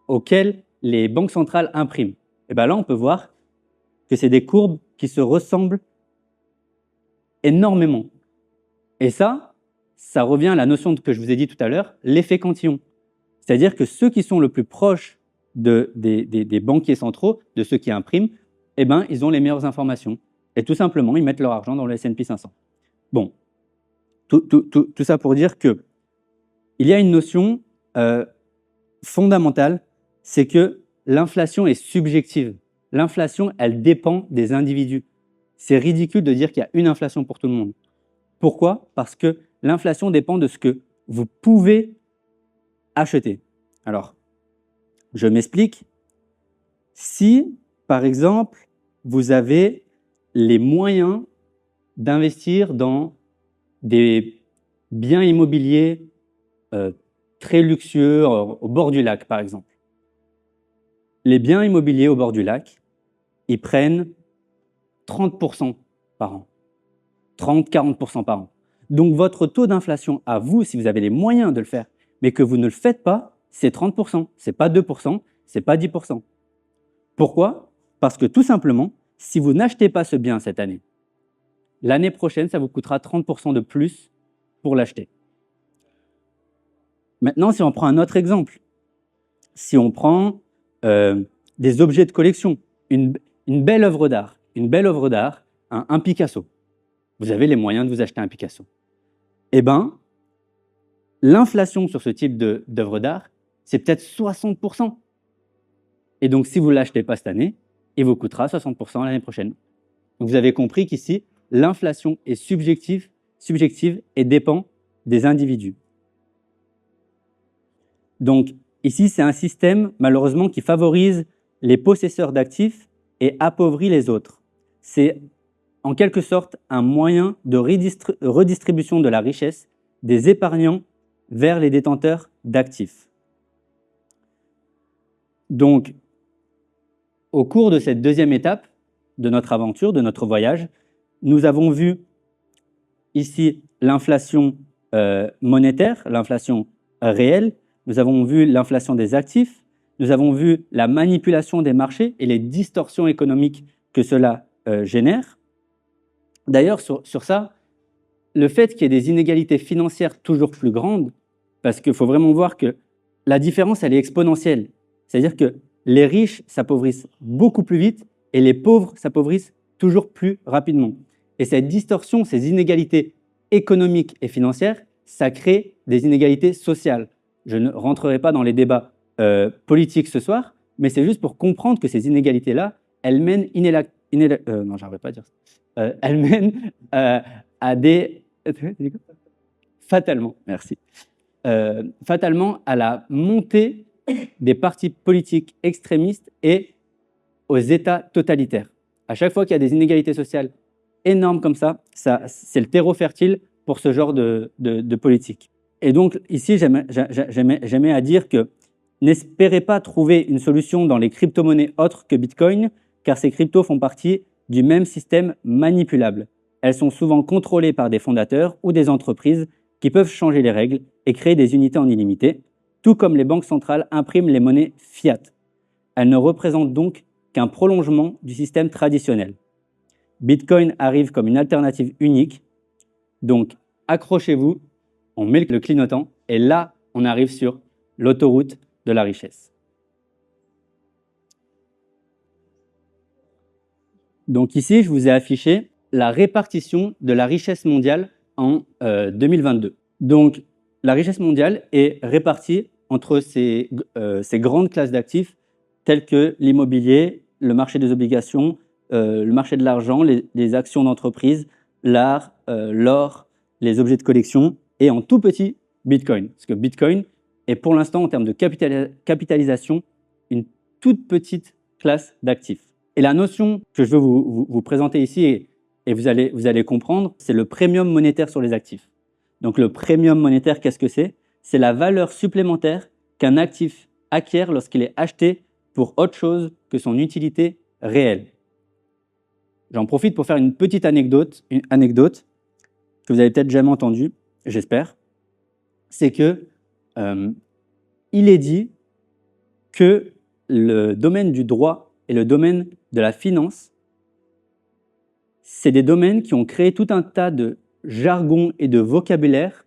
auquel les banques centrales impriment. Et bien là, on peut voir que c'est des courbes qui se ressemblent énormément. Et ça revient à la notion que je vous ai dit tout à l'heure, l'effet cantillon. C'est-à-dire que ceux qui sont le plus proches des banquiers centraux, de ceux qui impriment, eh ben, ils ont les meilleures informations. Et tout simplement, ils mettent leur argent dans le S&P 500. Bon, tout ça pour dire qu'il y a une notion fondamentale, c'est que l'inflation est subjective. L'inflation, elle dépend des individus. C'est ridicule de dire qu'il y a une inflation pour tout le monde. Pourquoi? Parce que l'inflation dépend de ce que vous pouvez acheter. Alors, je m'explique. Si, par exemple, vous avez les moyens d'investir dans des biens immobiliers très luxueux au bord du lac, par exemple. Les biens immobiliers au bord du lac, ils prennent 30% par an. 30-40% par an. Donc, votre taux d'inflation à vous, si vous avez les moyens de le faire, mais que vous ne le faites pas, c'est 30%. Ce n'est pas 2%, ce n'est pas 10%. Pourquoi? Parce que tout simplement, si vous n'achetez pas ce bien cette année, l'année prochaine, ça vous coûtera 30% de plus pour l'acheter. Maintenant, si on prend un autre exemple, si on prend des objets de collection, une belle œuvre d'art, un Picasso, vous avez les moyens de vous acheter un Picasso. Eh bien, l'inflation sur ce type d'œuvre d'art, c'est peut-être 60%. Et donc, si vous ne l'achetez pas cette année, il vous coûtera 60% l'année prochaine. Donc, vous avez compris qu'ici, l'inflation est subjective et dépend des individus. Donc, ici, c'est un système, malheureusement, qui favorise les possesseurs d'actifs et appauvrit les autres. C'est, en quelque sorte, un moyen de redistribution de la richesse des épargnants vers les détenteurs d'actifs. Donc, au cours de cette deuxième étape de notre aventure, de notre voyage, nous avons vu ici l'inflation monétaire, l'inflation réelle, nous avons vu l'inflation des actifs, nous avons vu la manipulation des marchés et les distorsions économiques que cela génère. D'ailleurs, sur ça, le fait qu'il y ait des inégalités financières toujours plus grandes, parce qu'il faut vraiment voir que la différence, elle est exponentielle. C'est-à-dire que les riches s'appauvrissent beaucoup plus vite et les pauvres s'appauvrissent toujours plus rapidement. Et cette distorsion, ces inégalités économiques et financières, ça crée des inégalités sociales. Je ne rentrerai pas dans les débats politiques ce soir, mais c'est juste pour comprendre que ces inégalités-là, elles mènent non, j'arrive pas à dire ça. Elles mènent à des... Fatalement, merci. Fatalement à la montée des partis politiques extrémistes et aux États totalitaires. À chaque fois qu'il y a des inégalités sociales énormes comme ça, c'est le terreau fertile pour ce genre de politique. Et donc, ici, j'aimais à dire que n'espérez pas trouver une solution dans les crypto-monnaies autres que Bitcoin, car ces cryptos font partie du même système manipulable. Elles sont souvent contrôlées par des fondateurs ou des entreprises qui peuvent changer les règles et créer des unités en illimité, tout comme les banques centrales impriment les monnaies fiat. Elles ne représentent donc qu'un prolongement du système traditionnel. Bitcoin arrive comme une alternative unique Donc, accrochez-vous, on met le clignotant et là, on arrive sur l'autoroute de la richesse. Donc ici, je vous ai affiché la répartition de la richesse mondiale en 2022. Donc, la richesse mondiale est répartie entre ces grandes classes d'actifs telles que l'immobilier, le marché des obligations, le marché de l'argent, les actions d'entreprise, l'art, l'or, les objets de collection et en tout petit, Bitcoin. Parce que Bitcoin est pour l'instant, en termes de capitalisation, une toute petite classe d'actifs. Et la notion que je veux vous présenter ici, et vous allez comprendre, c'est le premium monétaire sur les actifs. Donc le premium monétaire, qu'est-ce que c'est? C'est la valeur supplémentaire qu'un actif acquiert lorsqu'il est acheté pour autre chose que son utilité réelle. J'en profite pour faire une petite anecdote que vous avez peut-être jamais entendue, j'espère. C'est que il est dit que le domaine du droit et le domaine de la finance, c'est des domaines qui ont créé tout un tas de jargon et de vocabulaire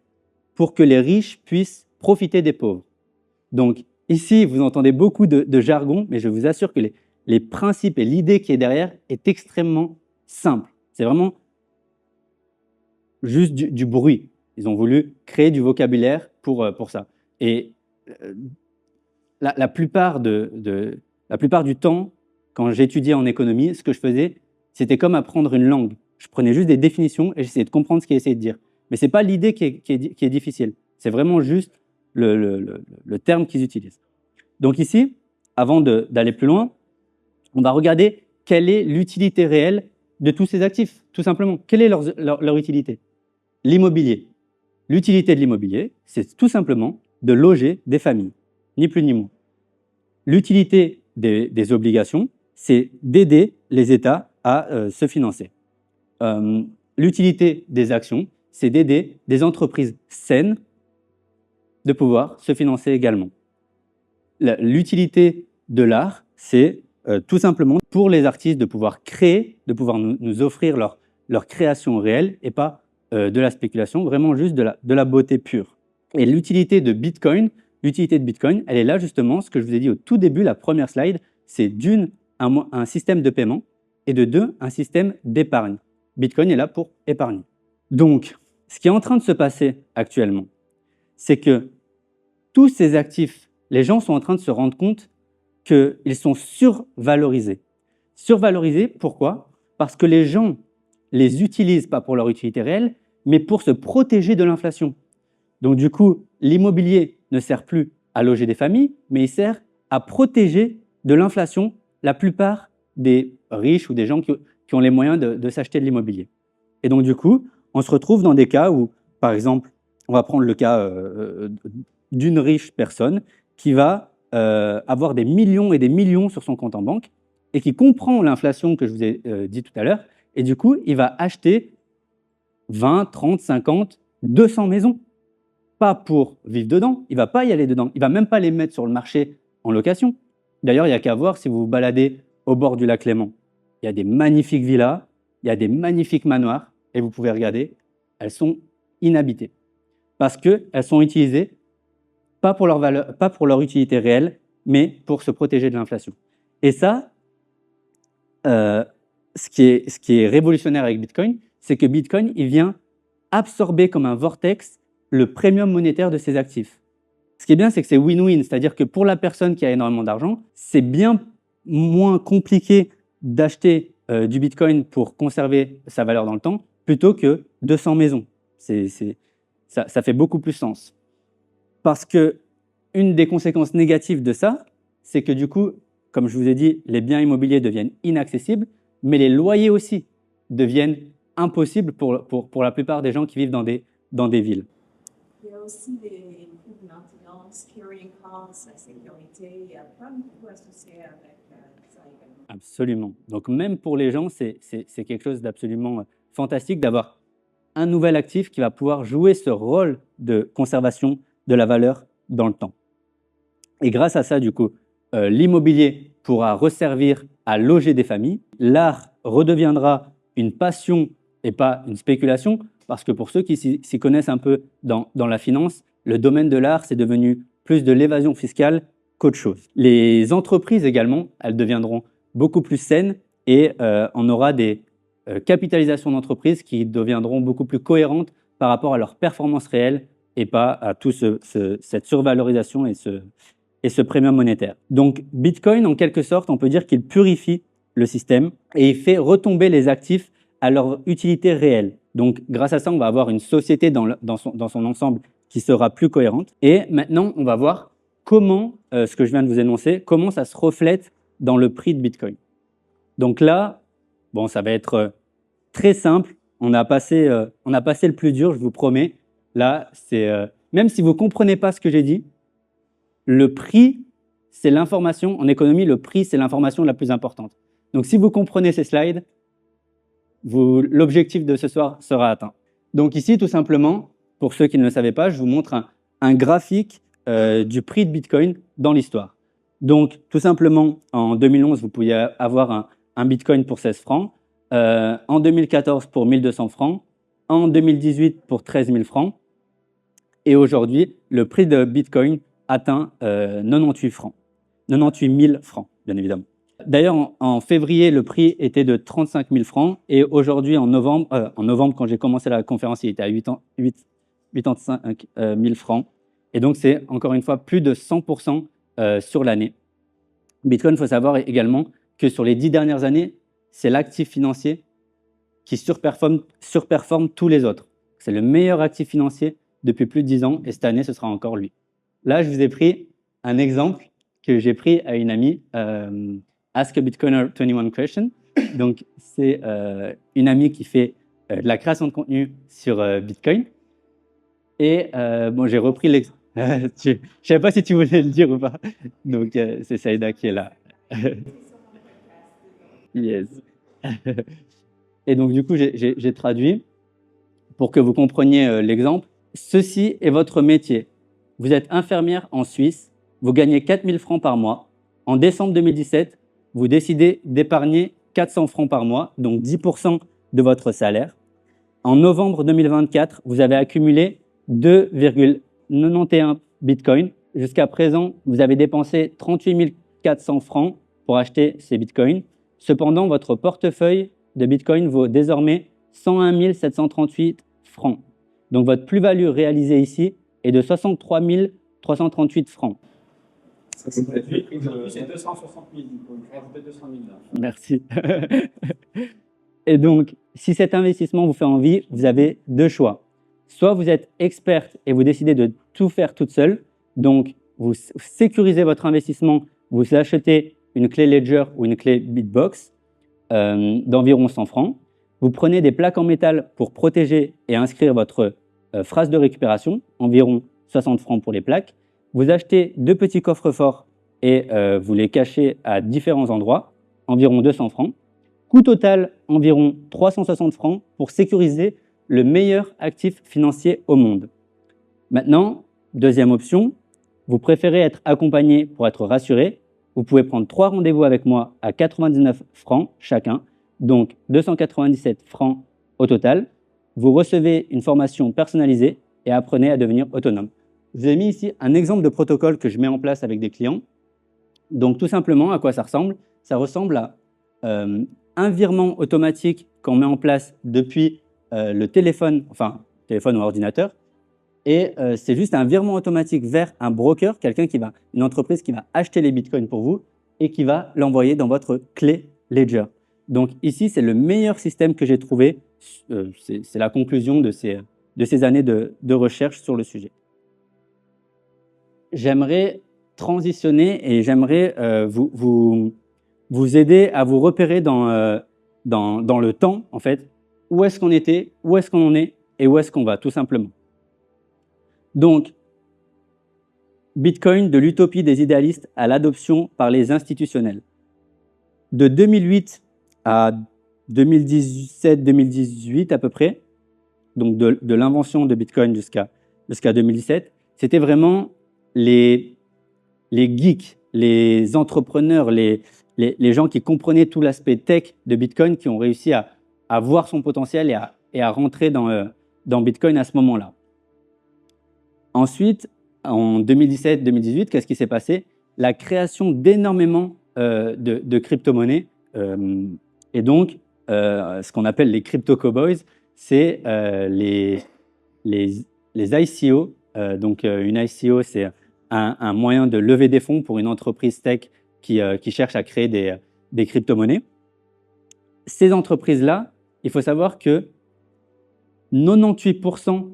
pour que les riches puissent profiter des pauvres. Donc ici, vous entendez beaucoup de jargon, mais je vous assure que les principes et l'idée qui est derrière est extrêmement simple. C'est vraiment juste du bruit. Ils ont voulu créer du vocabulaire pour ça. Et la plupart du temps, quand j'étudiais en économie, ce que je faisais, c'était comme apprendre une langue. Je prenais juste des définitions et j'essayais de comprendre ce qu'il essayait de dire. Mais ce n'est pas l'idée qui est difficile. C'est vraiment juste le terme qu'ils utilisent. Donc ici, avant d'aller plus loin, on va regarder quelle est l'utilité réelle de tous ces actifs, tout simplement. Quelle est leur utilité? L'immobilier. L'utilité de l'immobilier, c'est tout simplement de loger des familles, ni plus ni moins. L'utilité des obligations, c'est d'aider les États à se financer. L'utilité des actions, c'est d'aider des entreprises saines de pouvoir se financer également. L'utilité de l'art, c'est tout simplement pour les artistes de pouvoir créer, de pouvoir nous offrir leur création réelle et pas de la spéculation, vraiment juste de la beauté pure. Et l'utilité de Bitcoin, elle est là justement, ce que je vous ai dit au tout début, la première slide, c'est d'une, un système de paiement et de deux, un système d'épargne. Bitcoin est là pour épargner. Donc, ce qui est en train de se passer actuellement, c'est que tous ces actifs, les gens sont en train de se rendre compte qu'ils sont survalorisés. Survalorisés, pourquoi? Parce que les gens les utilisent pas pour leur utilité réelle, mais pour se protéger de l'inflation. Donc du coup, l'immobilier ne sert plus à loger des familles, mais il sert à protéger de l'inflation la plupart des riches ou des gens qui ont les moyens de s'acheter de l'immobilier. Et donc du coup, on se retrouve dans des cas où, par exemple, on va prendre le cas d'une riche personne qui va avoir des millions et des millions sur son compte en banque et qui comprend l'inflation que je vous ai dit tout à l'heure, et du coup, il va acheter 20, 30, 50, 200 maisons. Pas pour vivre dedans, il ne va pas y aller dedans, il ne va même pas les mettre sur le marché en location. D'ailleurs, il n'y a qu'à voir si vous vous baladez au bord du lac Léman. Il y a des magnifiques villas, il y a des magnifiques manoirs, et vous pouvez regarder, elles sont inhabitées. Parce qu'elles sont utilisées pas pour leur utilité réelle, mais pour se protéger de l'inflation. Et ça, ce qui est révolutionnaire avec Bitcoin, c'est que Bitcoin, il vient absorber comme un vortex le premium monétaire de ses actifs. Ce qui est bien, c'est que c'est win-win, c'est-à-dire que pour la personne qui a énormément d'argent, c'est bien moins compliqué d'acheter du Bitcoin pour conserver sa valeur dans le temps, plutôt que 200 maisons. Ça fait beaucoup plus sens. Parce que une des conséquences négatives de ça, c'est que du coup, comme je vous ai dit, les biens immobiliers deviennent inaccessibles, mais les loyers aussi deviennent impossibles pour la plupart des gens qui vivent dans des villes. Il y a aussi des coûts de maintenance, carrying costs, la sécurité, il y a plein de coûts associés avec ça également. Absolument. Donc même pour les gens, c'est quelque chose d'absolument fantastique d'avoir un nouvel actif qui va pouvoir jouer ce rôle de conservation de la valeur dans le temps. Et grâce à ça, du coup, l'immobilier pourra resservir à loger des familles, l'art redeviendra une passion et pas une spéculation. parce que pour ceux qui s'y connaissent un peu dans la finance, le domaine de l'art, c'est devenu plus de l'évasion fiscale qu'autre chose. Les entreprises également, elles deviendront beaucoup plus saines et on aura des capitalisations d'entreprises qui deviendront beaucoup plus cohérentes par rapport à leur performance réelle et pas à toute cette survalorisation et ce premium monétaire. Donc Bitcoin, en quelque sorte, on peut dire qu'il purifie le système et il fait retomber les actifs à leur utilité réelle. Donc grâce à ça, on va avoir une société dans son ensemble qui sera plus cohérente. Et maintenant, on va voir comment, ce que je viens de vous énoncer, comment ça se reflète dans le prix de Bitcoin. Donc là, bon, ça va être très simple. On a passé le plus dur, je vous promets. Là, c'est même si vous ne comprenez pas ce que j'ai dit, le prix, c'est l'information. En économie, le prix, c'est l'information la plus importante. Donc, si vous comprenez ces slides, l'objectif de ce soir sera atteint. Donc ici, tout simplement, pour ceux qui ne le savaient pas, je vous montre un graphique du prix de Bitcoin dans l'histoire. Donc, tout simplement, en 2011, vous pouviez avoir un Bitcoin pour 16 francs, en 2014 pour 1200 francs, en 2018 pour 13 000 francs, et aujourd'hui, le prix de Bitcoin atteint 98 000 francs, bien évidemment. D'ailleurs, en février, le prix était de 35 000 francs, et aujourd'hui, en novembre, quand j'ai commencé la conférence, il était à 85 000 francs, et donc c'est encore une fois plus de 100% sur l'année. Bitcoin, il faut savoir également que sur les 10 dernières années, c'est l'actif financier qui surperforme tous les autres. C'est le meilleur actif financier depuis plus de 10 ans, et cette année, ce sera encore lui. Là, je vous ai pris un exemple que j'ai pris à une amie, Ask a Bitcoiner 21 Question. Donc, c'est une amie qui fait de la création de contenu sur Bitcoin. Et bon, j'ai repris l'exemple. Je ne savais pas si tu voulais le dire ou pas. Donc, c'est Saïda qui est là. Yes. Et donc, du coup, j'ai traduit pour que vous compreniez l'exemple. Ceci est votre métier. Vous êtes infirmière en Suisse. Vous gagnez 4 000 francs par mois. En décembre 2017, vous décidez d'épargner 400 francs par mois, donc 10% de votre salaire. En novembre 2024, vous avez accumulé 2,91 bitcoins. Jusqu'à présent, vous avez dépensé 38 400 francs pour acheter ces bitcoins. Cependant, votre portefeuille de bitcoin vaut désormais 101 738 francs. Donc, votre plus-value réalisée ici est de 63 338 francs. C'est 260 000, donc rajouter 200 000 là. Merci. Et donc, si cet investissement vous fait envie, vous avez deux choix. Soit vous êtes experte et vous décidez de tout faire toute seule, donc vous sécurisez votre investissement, vous achetez une clé Ledger ou une clé Bitbox d'environ 100 francs. Vous prenez des plaques en métal pour protéger et inscrire votre phrase de récupération, environ 60 francs pour les plaques. Vous achetez deux petits coffres-forts et vous les cachez à différents endroits, environ 200 francs. Coût total, environ 360 francs pour sécuriser le meilleur actif financier au monde. Maintenant, deuxième option, vous préférez être accompagné pour être rassuré. Vous pouvez prendre 3 rendez-vous avec moi à 99 francs chacun, donc 297 francs au total. Vous recevez une formation personnalisée et apprenez à devenir autonome. Je vous ai mis ici un exemple de protocole que je mets en place avec des clients. Donc tout simplement, à quoi ça ressemble? Ça ressemble à un virement automatique qu'on met en place depuis le téléphone, enfin téléphone ou ordinateur. Et c'est juste un virement automatique vers un broker, une entreprise qui va acheter les bitcoins pour vous et qui va l'envoyer dans votre clé Ledger. Donc ici, c'est le meilleur système que j'ai trouvé. C'est la conclusion de ces années de recherche sur le sujet. J'aimerais transitionner et j'aimerais vous aider à vous repérer dans le temps, en fait. Où est-ce qu'on était, où est-ce qu'on en est et où est-ce qu'on va, tout simplement. Donc, Bitcoin, de l'utopie des idéalistes à l'adoption par les institutionnels. De 2008 à 2017-2018 à peu près, donc de l'invention de Bitcoin jusqu'à 2017, c'était vraiment les geeks, les entrepreneurs, les gens qui comprenaient tout l'aspect tech de Bitcoin qui ont réussi à voir son potentiel et à rentrer dans dans Bitcoin à ce moment-là. Ensuite, en 2017-2018, qu'est-ce qui s'est passé? La création d'énormément de crypto-monnaies. Et donc, ce qu'on appelle les crypto-cowboys, c'est les ICO. Donc, une ICO, c'est un moyen de lever des fonds pour une entreprise tech qui cherche à créer des crypto-monnaies. Ces entreprises-là, il faut savoir que 98%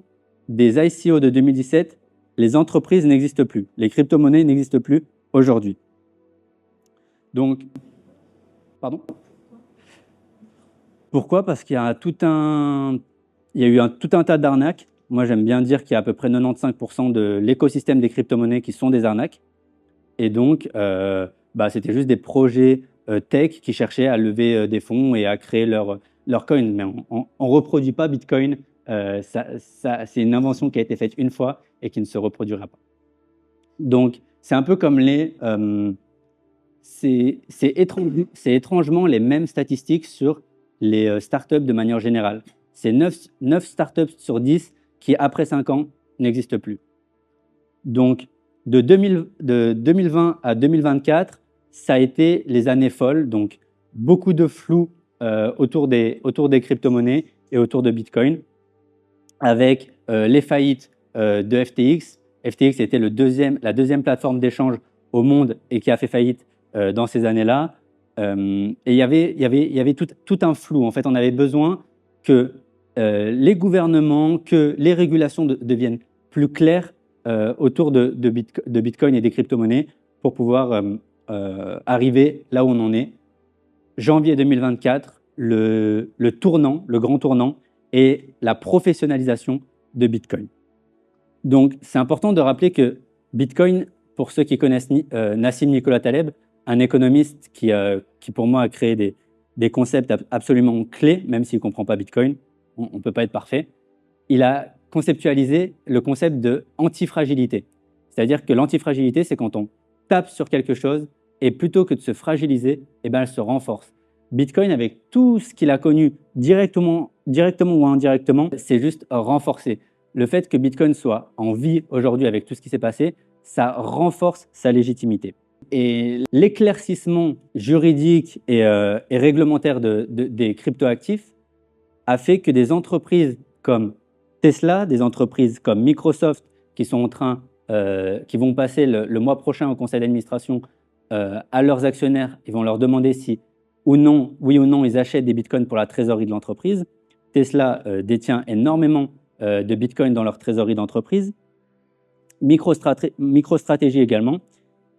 des ICO de 2017, les entreprises n'existent plus. Les crypto-monnaies n'existent plus aujourd'hui. Donc, pardon? Pourquoi? Parce qu'il y a tout un tas d'arnaques. Moi, j'aime bien dire qu'il y a à peu près 95% de l'écosystème des crypto-monnaies qui sont des arnaques. Et donc, c'était juste des projets tech qui cherchaient à lever des fonds et à créer leur coin. Mais on ne reproduit pas Bitcoin. C'est une invention qui a été faite une fois et qui ne se reproduira pas. Donc, c'est un peu comme c'est étrangement les mêmes statistiques sur les startups de manière générale. C'est 9 startups sur 10 qui, après 5 ans, n'existent plus. Donc, de 2020 à 2024, ça a été les années folles. Donc, beaucoup de flou autour des crypto-monnaies et autour de Bitcoin, avec les faillites de FTX. FTX était la deuxième plateforme d'échange au monde et qui a fait faillite dans ces années-là. Et il y avait tout un flou. En fait, on avait besoin que les gouvernements, que les régulations deviennent plus claires autour de Bitcoin et des crypto-monnaies pour pouvoir arriver là où on en est. Janvier 2024, le grand tournant est la professionnalisation de Bitcoin. Donc, c'est important de rappeler que Bitcoin, pour ceux qui connaissent Nassim Nicolas Taleb, un économiste qui pour moi, a créé des concepts absolument clés, même s'il ne comprend pas Bitcoin, on ne peut pas être parfait. Il a conceptualisé le concept de antifragilité. C'est-à-dire que l'antifragilité, c'est quand on tape sur quelque chose et plutôt que de se fragiliser, elle se renforce. Bitcoin, avec tout ce qu'il a connu directement ou indirectement, c'est juste renforcé. Le fait que Bitcoin soit en vie aujourd'hui avec tout ce qui s'est passé, ça renforce sa légitimité. Et l'éclaircissement juridique et réglementaire des cryptoactifs a fait que des entreprises comme Tesla, des entreprises comme Microsoft qui vont passer le mois prochain au conseil d'administration à leurs actionnaires, ils vont leur demander si oui ou non, ils achètent des bitcoins pour la trésorerie de l'entreprise. Tesla détient énormément de bitcoins dans leur trésorerie d'entreprise. MicroStrategy également.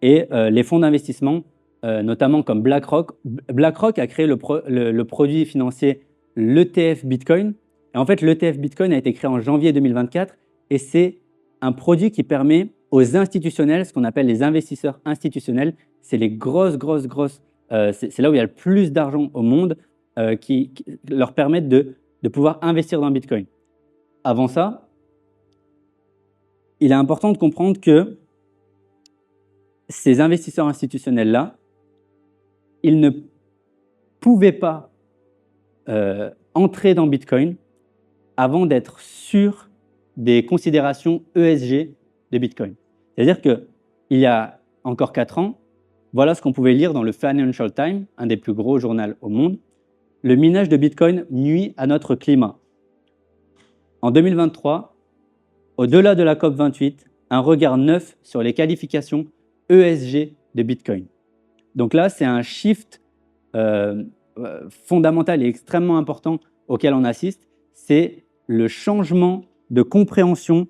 Et les fonds d'investissement, notamment comme BlackRock. BlackRock a créé le produit financier, l'ETF Bitcoin. Et en fait, l'ETF Bitcoin a été créé en janvier 2024 et c'est un produit qui permet aux institutionnels, ce qu'on appelle les investisseurs institutionnels, c'est les grosses, c'est là où il y a le plus d'argent au monde, qui leur permettent de pouvoir investir dans Bitcoin. Avant ça, il est important de comprendre que ces investisseurs institutionnels-là, ils ne pouvaient pas entrer dans Bitcoin avant d'être sûrs des considérations ESG de Bitcoin. C'est-à-dire qu'il y a encore 4 ans, voilà ce qu'on pouvait lire dans le Financial Times, un des plus gros journaux au monde. Le minage de Bitcoin nuit à notre climat. En 2023, au-delà de la COP28, un regard neuf sur les qualifications ESG de Bitcoin. Donc là, c'est un shift fondamental et extrêmement important auquel on assiste, c'est le changement de compréhension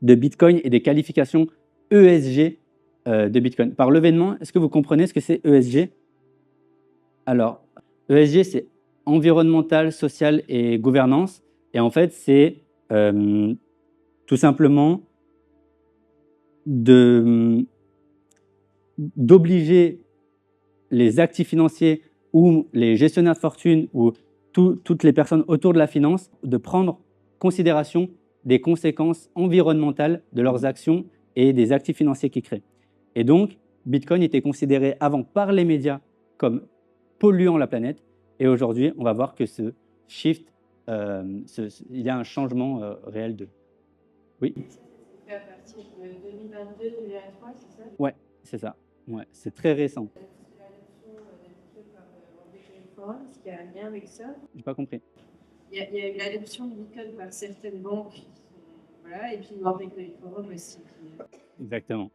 de Bitcoin et des qualifications ESG de Bitcoin. Par l'événement, est-ce que vous comprenez ce que c'est ESG? Alors, ESG, c'est environnemental, social et gouvernance. Et en fait, c'est tout simplement d'obliger les actifs financiers ou les gestionnaires de fortune ou toutes les personnes autour de la finance de prendre considération des conséquences environnementales de leurs actions et des actifs financiers qu'ils créent. Et donc, Bitcoin était considéré avant par les médias comme polluant la planète. Et aujourd'hui, on va voir que ce shift il y a un changement réel de... Oui, À partir de 2022-2023, c'est ça? ouais, c'est ça. Ouais, c'est très récent. C'est l'adoption de Bitcoin par World Economic Forum, est-ce qu'il y a un lien avec ça? J'ai pas compris. Il y a eu l'adoption de Bitcoin par certaines banques, voilà, et puis World Economic Forum aussi. Exactement.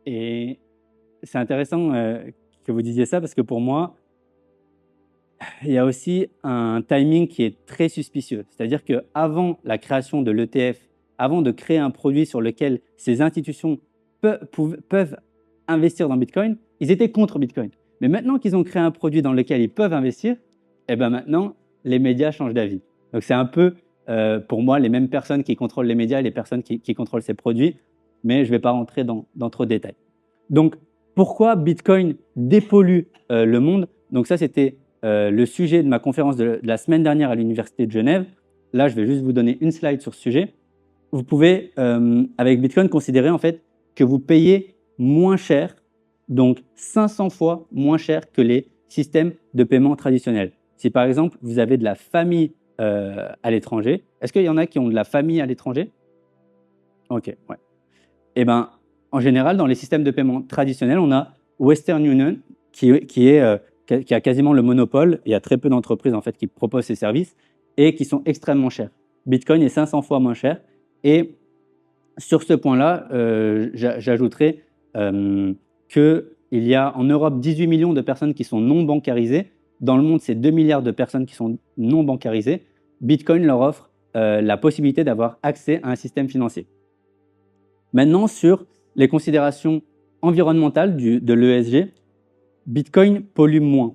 Et c'est intéressant que vous disiez ça parce que pour moi, il y a aussi un timing qui est très suspicieux. C'est-à-dire qu'avant la création de l'ETF, avant de créer un produit sur lequel ces institutions peuvent investir dans Bitcoin, ils étaient contre Bitcoin. Mais maintenant qu'ils ont créé un produit dans lequel ils peuvent investir, eh ben maintenant, les médias changent d'avis. Donc c'est un peu, pour moi, les mêmes personnes qui contrôlent les médias et les personnes qui contrôlent ces produits, mais je ne vais pas rentrer dans trop de détails. Donc, pourquoi Bitcoin dépollue le monde? Donc ça, c'était le sujet de ma conférence de la semaine dernière à l'Université de Genève. Là, je vais juste vous donner une slide sur ce sujet. Vous pouvez, avec Bitcoin, considérer en fait que vous payez moins cher, donc 500 fois moins cher que les systèmes de paiement traditionnels. Si par exemple, vous avez de la famille à l'étranger, est-ce qu'il y en a qui ont de la famille à l'étranger? Ok, ouais. Eh bien, en général, dans les systèmes de paiement traditionnels, on a Western Union qui a quasiment le monopole. Il y a très peu d'entreprises en fait qui proposent ces services et qui sont extrêmement chers. Bitcoin est 500 fois moins cher. Et sur ce point-là, j'ajouterais qu'il y a en Europe 18 millions de personnes qui sont non bancarisées. Dans le monde, c'est 2 milliards de personnes qui sont non bancarisées. Bitcoin leur offre la possibilité d'avoir accès à un système financier. Maintenant, sur les considérations environnementales de l'ESG, Bitcoin pollue moins.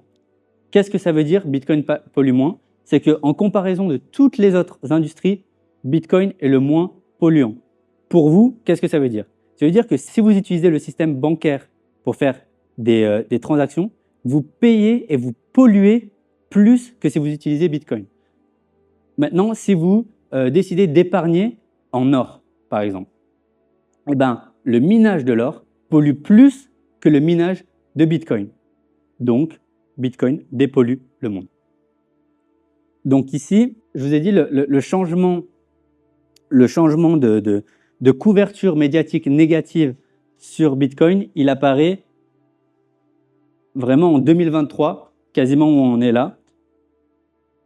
Qu'est-ce que ça veut dire, Bitcoin pollue moins? C'est qu'en comparaison de toutes les autres industries, Bitcoin est le moins polluant. Pour vous, qu'est-ce que ça veut dire? Ça veut dire que si vous utilisez le système bancaire pour faire des transactions, vous payez et vous polluez plus que si vous utilisez Bitcoin. Maintenant, si vous décidez d'épargner en or, par exemple, eh ben, le minage de l'or pollue plus que le minage de Bitcoin. Donc, Bitcoin dépollue le monde. Donc ici, je vous ai dit le changement de couverture médiatique négative sur Bitcoin, il apparaît vraiment en 2023, quasiment où on est là,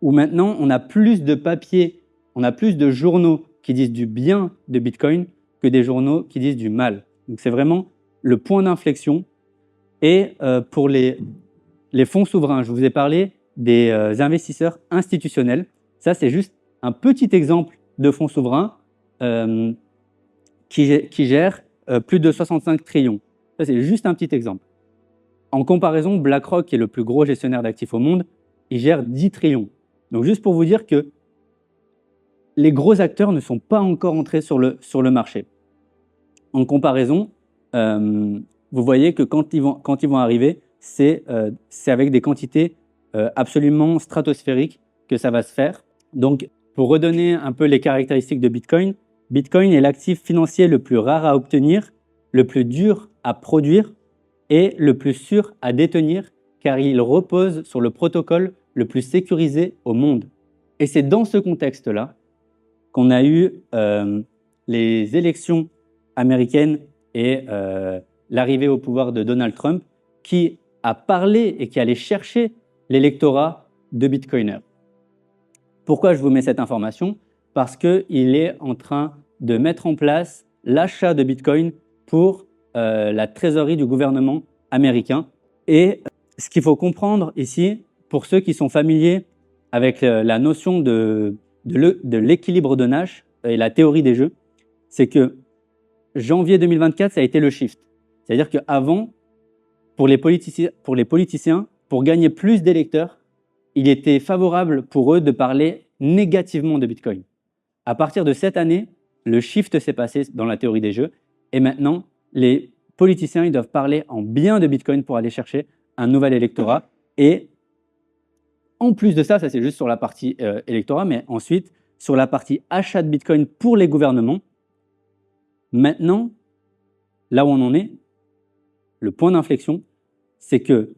où maintenant on a plus de papiers, on a plus de journaux qui disent du bien de Bitcoin que des journaux qui disent du mal. Donc c'est vraiment le point d'inflexion. Et pour les fonds souverains, je vous ai parlé des investisseurs institutionnels. Ça, c'est juste un petit exemple de fonds souverains qui gèrent plus de 65 trillions. Ça, c'est juste un petit exemple. En comparaison, BlackRock, qui est le plus gros gestionnaire d'actifs au monde, il gère 10 trillions. Donc juste pour vous dire que les gros acteurs ne sont pas encore entrés sur le marché. En comparaison, vous voyez que quand ils vont arriver, c'est avec des quantités absolument stratosphériques que ça va se faire. Donc, pour redonner un peu les caractéristiques de Bitcoin, Bitcoin est l'actif financier le plus rare à obtenir, le plus dur à produire et le plus sûr à détenir, car il repose sur le protocole le plus sécurisé au monde. Et c'est dans ce contexte-là qu'on a eu les élections américaines et l'arrivée au pouvoir de Donald Trump, qui a parlé et qui allait chercher l'électorat de Bitcoiners. Pourquoi je vous mets cette information? Parce qu'il est en train de mettre en place l'achat de Bitcoin pour la trésorerie du gouvernement américain. Et ce qu'il faut comprendre ici, pour ceux qui sont familiers avec la notion de l'équilibre de Nash et la théorie des jeux, c'est que janvier 2024, ça a été le shift. C'est-à-dire qu'avant, pour les politiciens, pour gagner plus d'électeurs, il était favorable pour eux de parler négativement de Bitcoin. À partir de cette année, le shift s'est passé dans la théorie des jeux et maintenant, les politiciens ils doivent parler en bien de Bitcoin pour aller chercher un nouvel électorat. Et en plus de ça, ça c'est juste sur la partie électorat, mais ensuite, sur la partie achat de Bitcoin pour les gouvernements, maintenant, là où on en est, le point d'inflexion, c'est que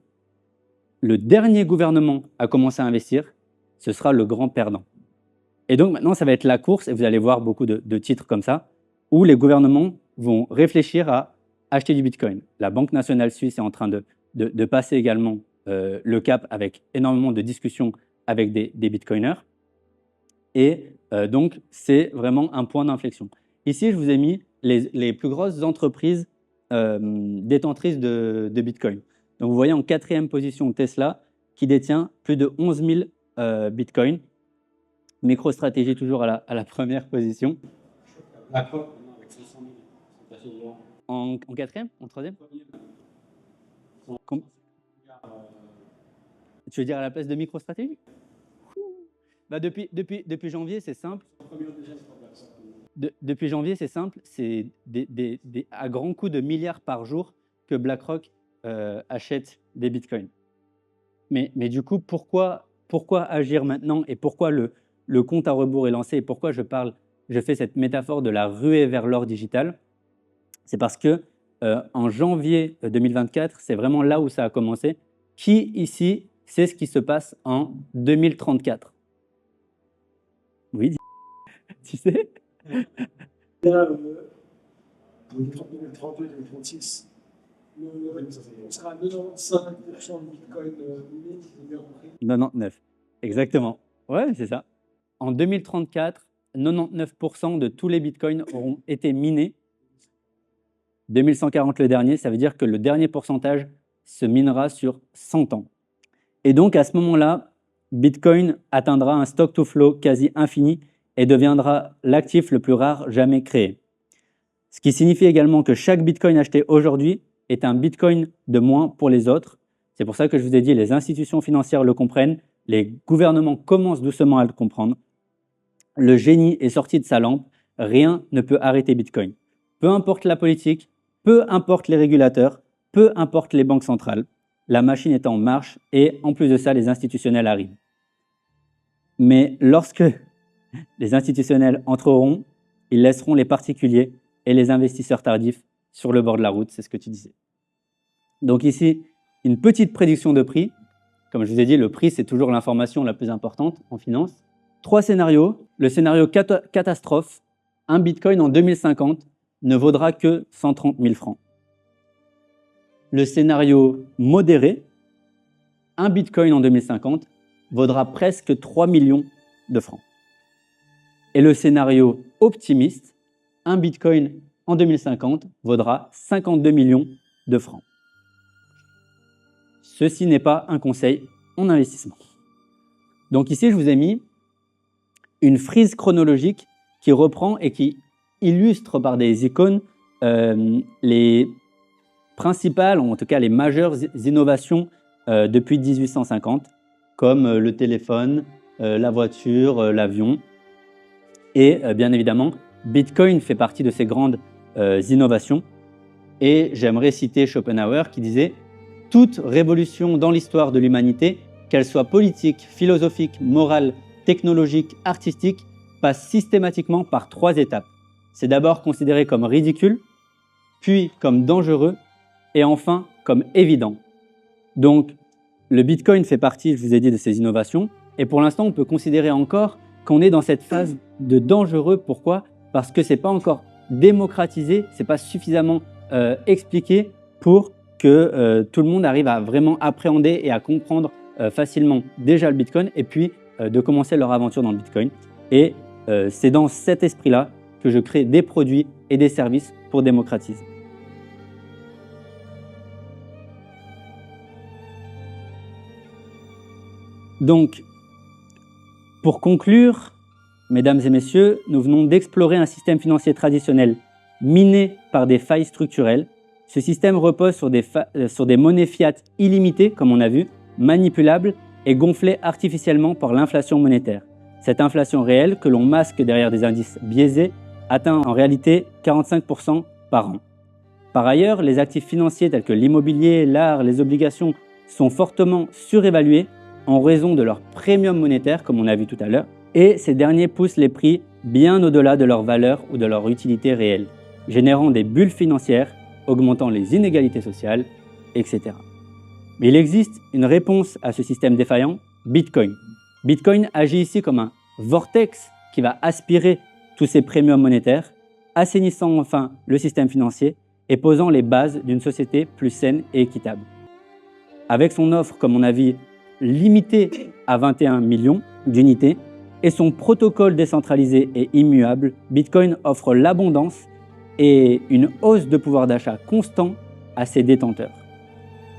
le dernier gouvernement à commencer à investir, ce sera le grand perdant. Et donc maintenant, ça va être la course, et vous allez voir beaucoup de titres comme ça, où les gouvernements vont réfléchir à acheter du Bitcoin. La Banque nationale suisse est en train de passer également le cap avec énormément de discussions avec des Bitcoiners. Et donc, c'est vraiment un point d'inflexion. Ici, je vous ai mis les plus grosses entreprises détentrices de Bitcoin. Donc, vous voyez en 4e position Tesla, qui détient plus de 11 000 Bitcoins. MicroStrategy toujours à la première position. BlackRock, avec 500 000, c'est passé devant. En 4e? En 3e? Tu veux dire à la place de MicroStrategy? Bah depuis janvier, c'est simple. Depuis janvier, c'est simple. C'est à grands coups de milliards par jour que BlackRock achète des bitcoins. Mais du coup, pourquoi agir maintenant et pourquoi le compte à rebours est lancé et pourquoi je fais cette métaphore de la ruée vers l'or digital? C'est parce que en janvier 2024, c'est vraiment là où ça a commencé. Qui ici sait ce qui se passe en 2034? Oui, tu sais? Là, 2032-2036, on sera à 95% de Bitcoin miné, si j'ai bien compris. 99, exactement. Ouais, c'est ça. En 2034, 99% de tous les bitcoins auront été minés. 2140 le dernier, ça veut dire que le dernier pourcentage se minera sur 100 ans. Et donc, à ce moment-là, Bitcoin atteindra un stock to flow quasi infini et deviendra l'actif le plus rare jamais créé. Ce qui signifie également que chaque Bitcoin acheté aujourd'hui est un Bitcoin de moins pour les autres. C'est pour ça que je vous ai dit, les institutions financières le comprennent, les gouvernements commencent doucement à le comprendre. Le génie est sorti de sa lampe, rien ne peut arrêter Bitcoin. Peu importe la politique, peu importe les régulateurs, peu importe les banques centrales, la machine est en marche et en plus de ça, les institutionnels arrivent. Mais lorsque les institutionnels entreront, ils laisseront les particuliers et les investisseurs tardifs sur le bord de la route, c'est ce que tu disais. Donc ici, une petite prédiction de prix. Comme je vous ai dit, le prix, c'est toujours l'information la plus importante en finance. 3 scénarios. Le scénario catastrophe, un Bitcoin en 2050 ne vaudra que 130 000 francs. Le scénario modéré, un Bitcoin en 2050 vaudra presque 3 millions de francs. Et le scénario optimiste, un Bitcoin en 2050 vaudra 52 millions de francs. Ceci n'est pas un conseil en investissement. Donc ici, je vous ai mis une frise chronologique qui reprend et qui illustre par des icônes les principales, ou en tout cas les majeures innovations depuis 1850, comme le téléphone, la voiture, l'avion. Et bien évidemment, Bitcoin fait partie de ces grandes innovations. Et j'aimerais citer Schopenhauer qui disait « Toute révolution dans l'histoire de l'humanité, qu'elle soit politique, philosophique, morale, technologique, artistique, passe systématiquement par 3 étapes. C'est d'abord considéré comme ridicule, puis comme dangereux, et enfin comme évident. » Donc, le Bitcoin fait partie, je vous ai dit, de ces innovations. Et pour l'instant, on peut considérer encore qu'on est dans cette phase de dangereux. Pourquoi? Parce que ce n'est pas encore démocratisé, ce n'est pas suffisamment expliqué pour que tout le monde arrive à vraiment appréhender et à comprendre facilement déjà le Bitcoin et puis de commencer leur aventure dans le Bitcoin. Et c'est dans cet esprit-là que je crée des produits et des services pour démocratiser. Donc, pour conclure, mesdames et messieurs, nous venons d'explorer un système financier traditionnel miné par des failles structurelles. Ce système repose sur des monnaies fiat illimitées, comme on a vu, manipulables et gonflées artificiellement par l'inflation monétaire. Cette inflation réelle, que l'on masque derrière des indices biaisés, atteint en réalité 45% par an. Par ailleurs, les actifs financiers tels que l'immobilier, l'art, les obligations sont fortement surévalués en raison de leur premium monétaire, comme on a vu tout à l'heure, et ces derniers poussent les prix bien au-delà de leur valeur ou de leur utilité réelle, générant des bulles financières, augmentant les inégalités sociales, etc. Mais il existe une réponse à ce système défaillant, Bitcoin. Bitcoin agit ici comme un vortex qui va aspirer tous ces premiums monétaires, assainissant enfin le système financier et posant les bases d'une société plus saine et équitable. Avec son offre, comme on a vu, limitée à 21 millions d'unités et son protocole décentralisé et immuable, Bitcoin offre l'abondance et une hausse de pouvoir d'achat constant à ses détenteurs.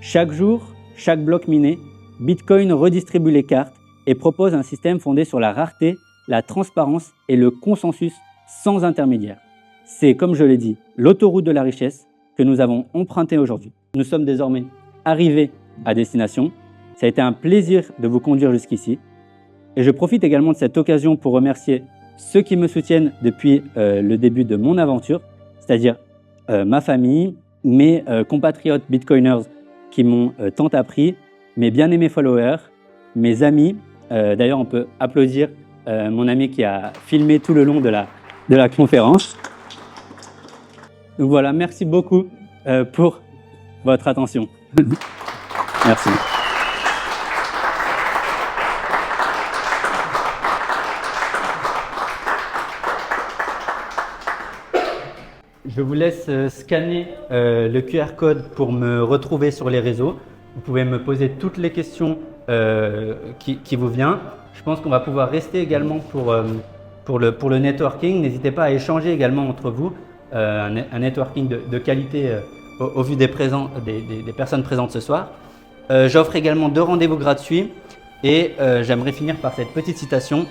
Chaque jour, chaque bloc miné, Bitcoin redistribue les cartes et propose un système fondé sur la rareté, la transparence et le consensus sans intermédiaire. C'est, comme je l'ai dit, l'autoroute de la richesse que nous avons empruntée aujourd'hui. Nous sommes désormais arrivés à destination. Ça a été un plaisir de vous conduire jusqu'ici. Et je profite également de cette occasion pour remercier ceux qui me soutiennent depuis le début de mon aventure, c'est-à-dire ma famille, mes compatriotes bitcoiners qui m'ont tant appris, mes bien-aimés followers, mes amis. D'ailleurs, on peut applaudir mon ami qui a filmé tout le long de la conférence. Donc voilà, merci beaucoup pour votre attention. Merci. Je vous laisse scanner le QR code pour me retrouver sur les réseaux. Vous pouvez me poser toutes les questions qui vous viennent. Je pense qu'on va pouvoir rester également pour le networking. N'hésitez pas à échanger également entre vous. Un networking de qualité au vu des personnes présentes ce soir. J'offre également 2 rendez-vous gratuits et j'aimerais finir par cette petite citation.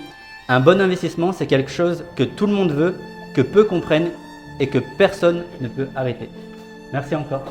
Un bon investissement, c'est quelque chose que tout le monde veut, que peu comprennent et que personne ne peut arrêter. Merci encore.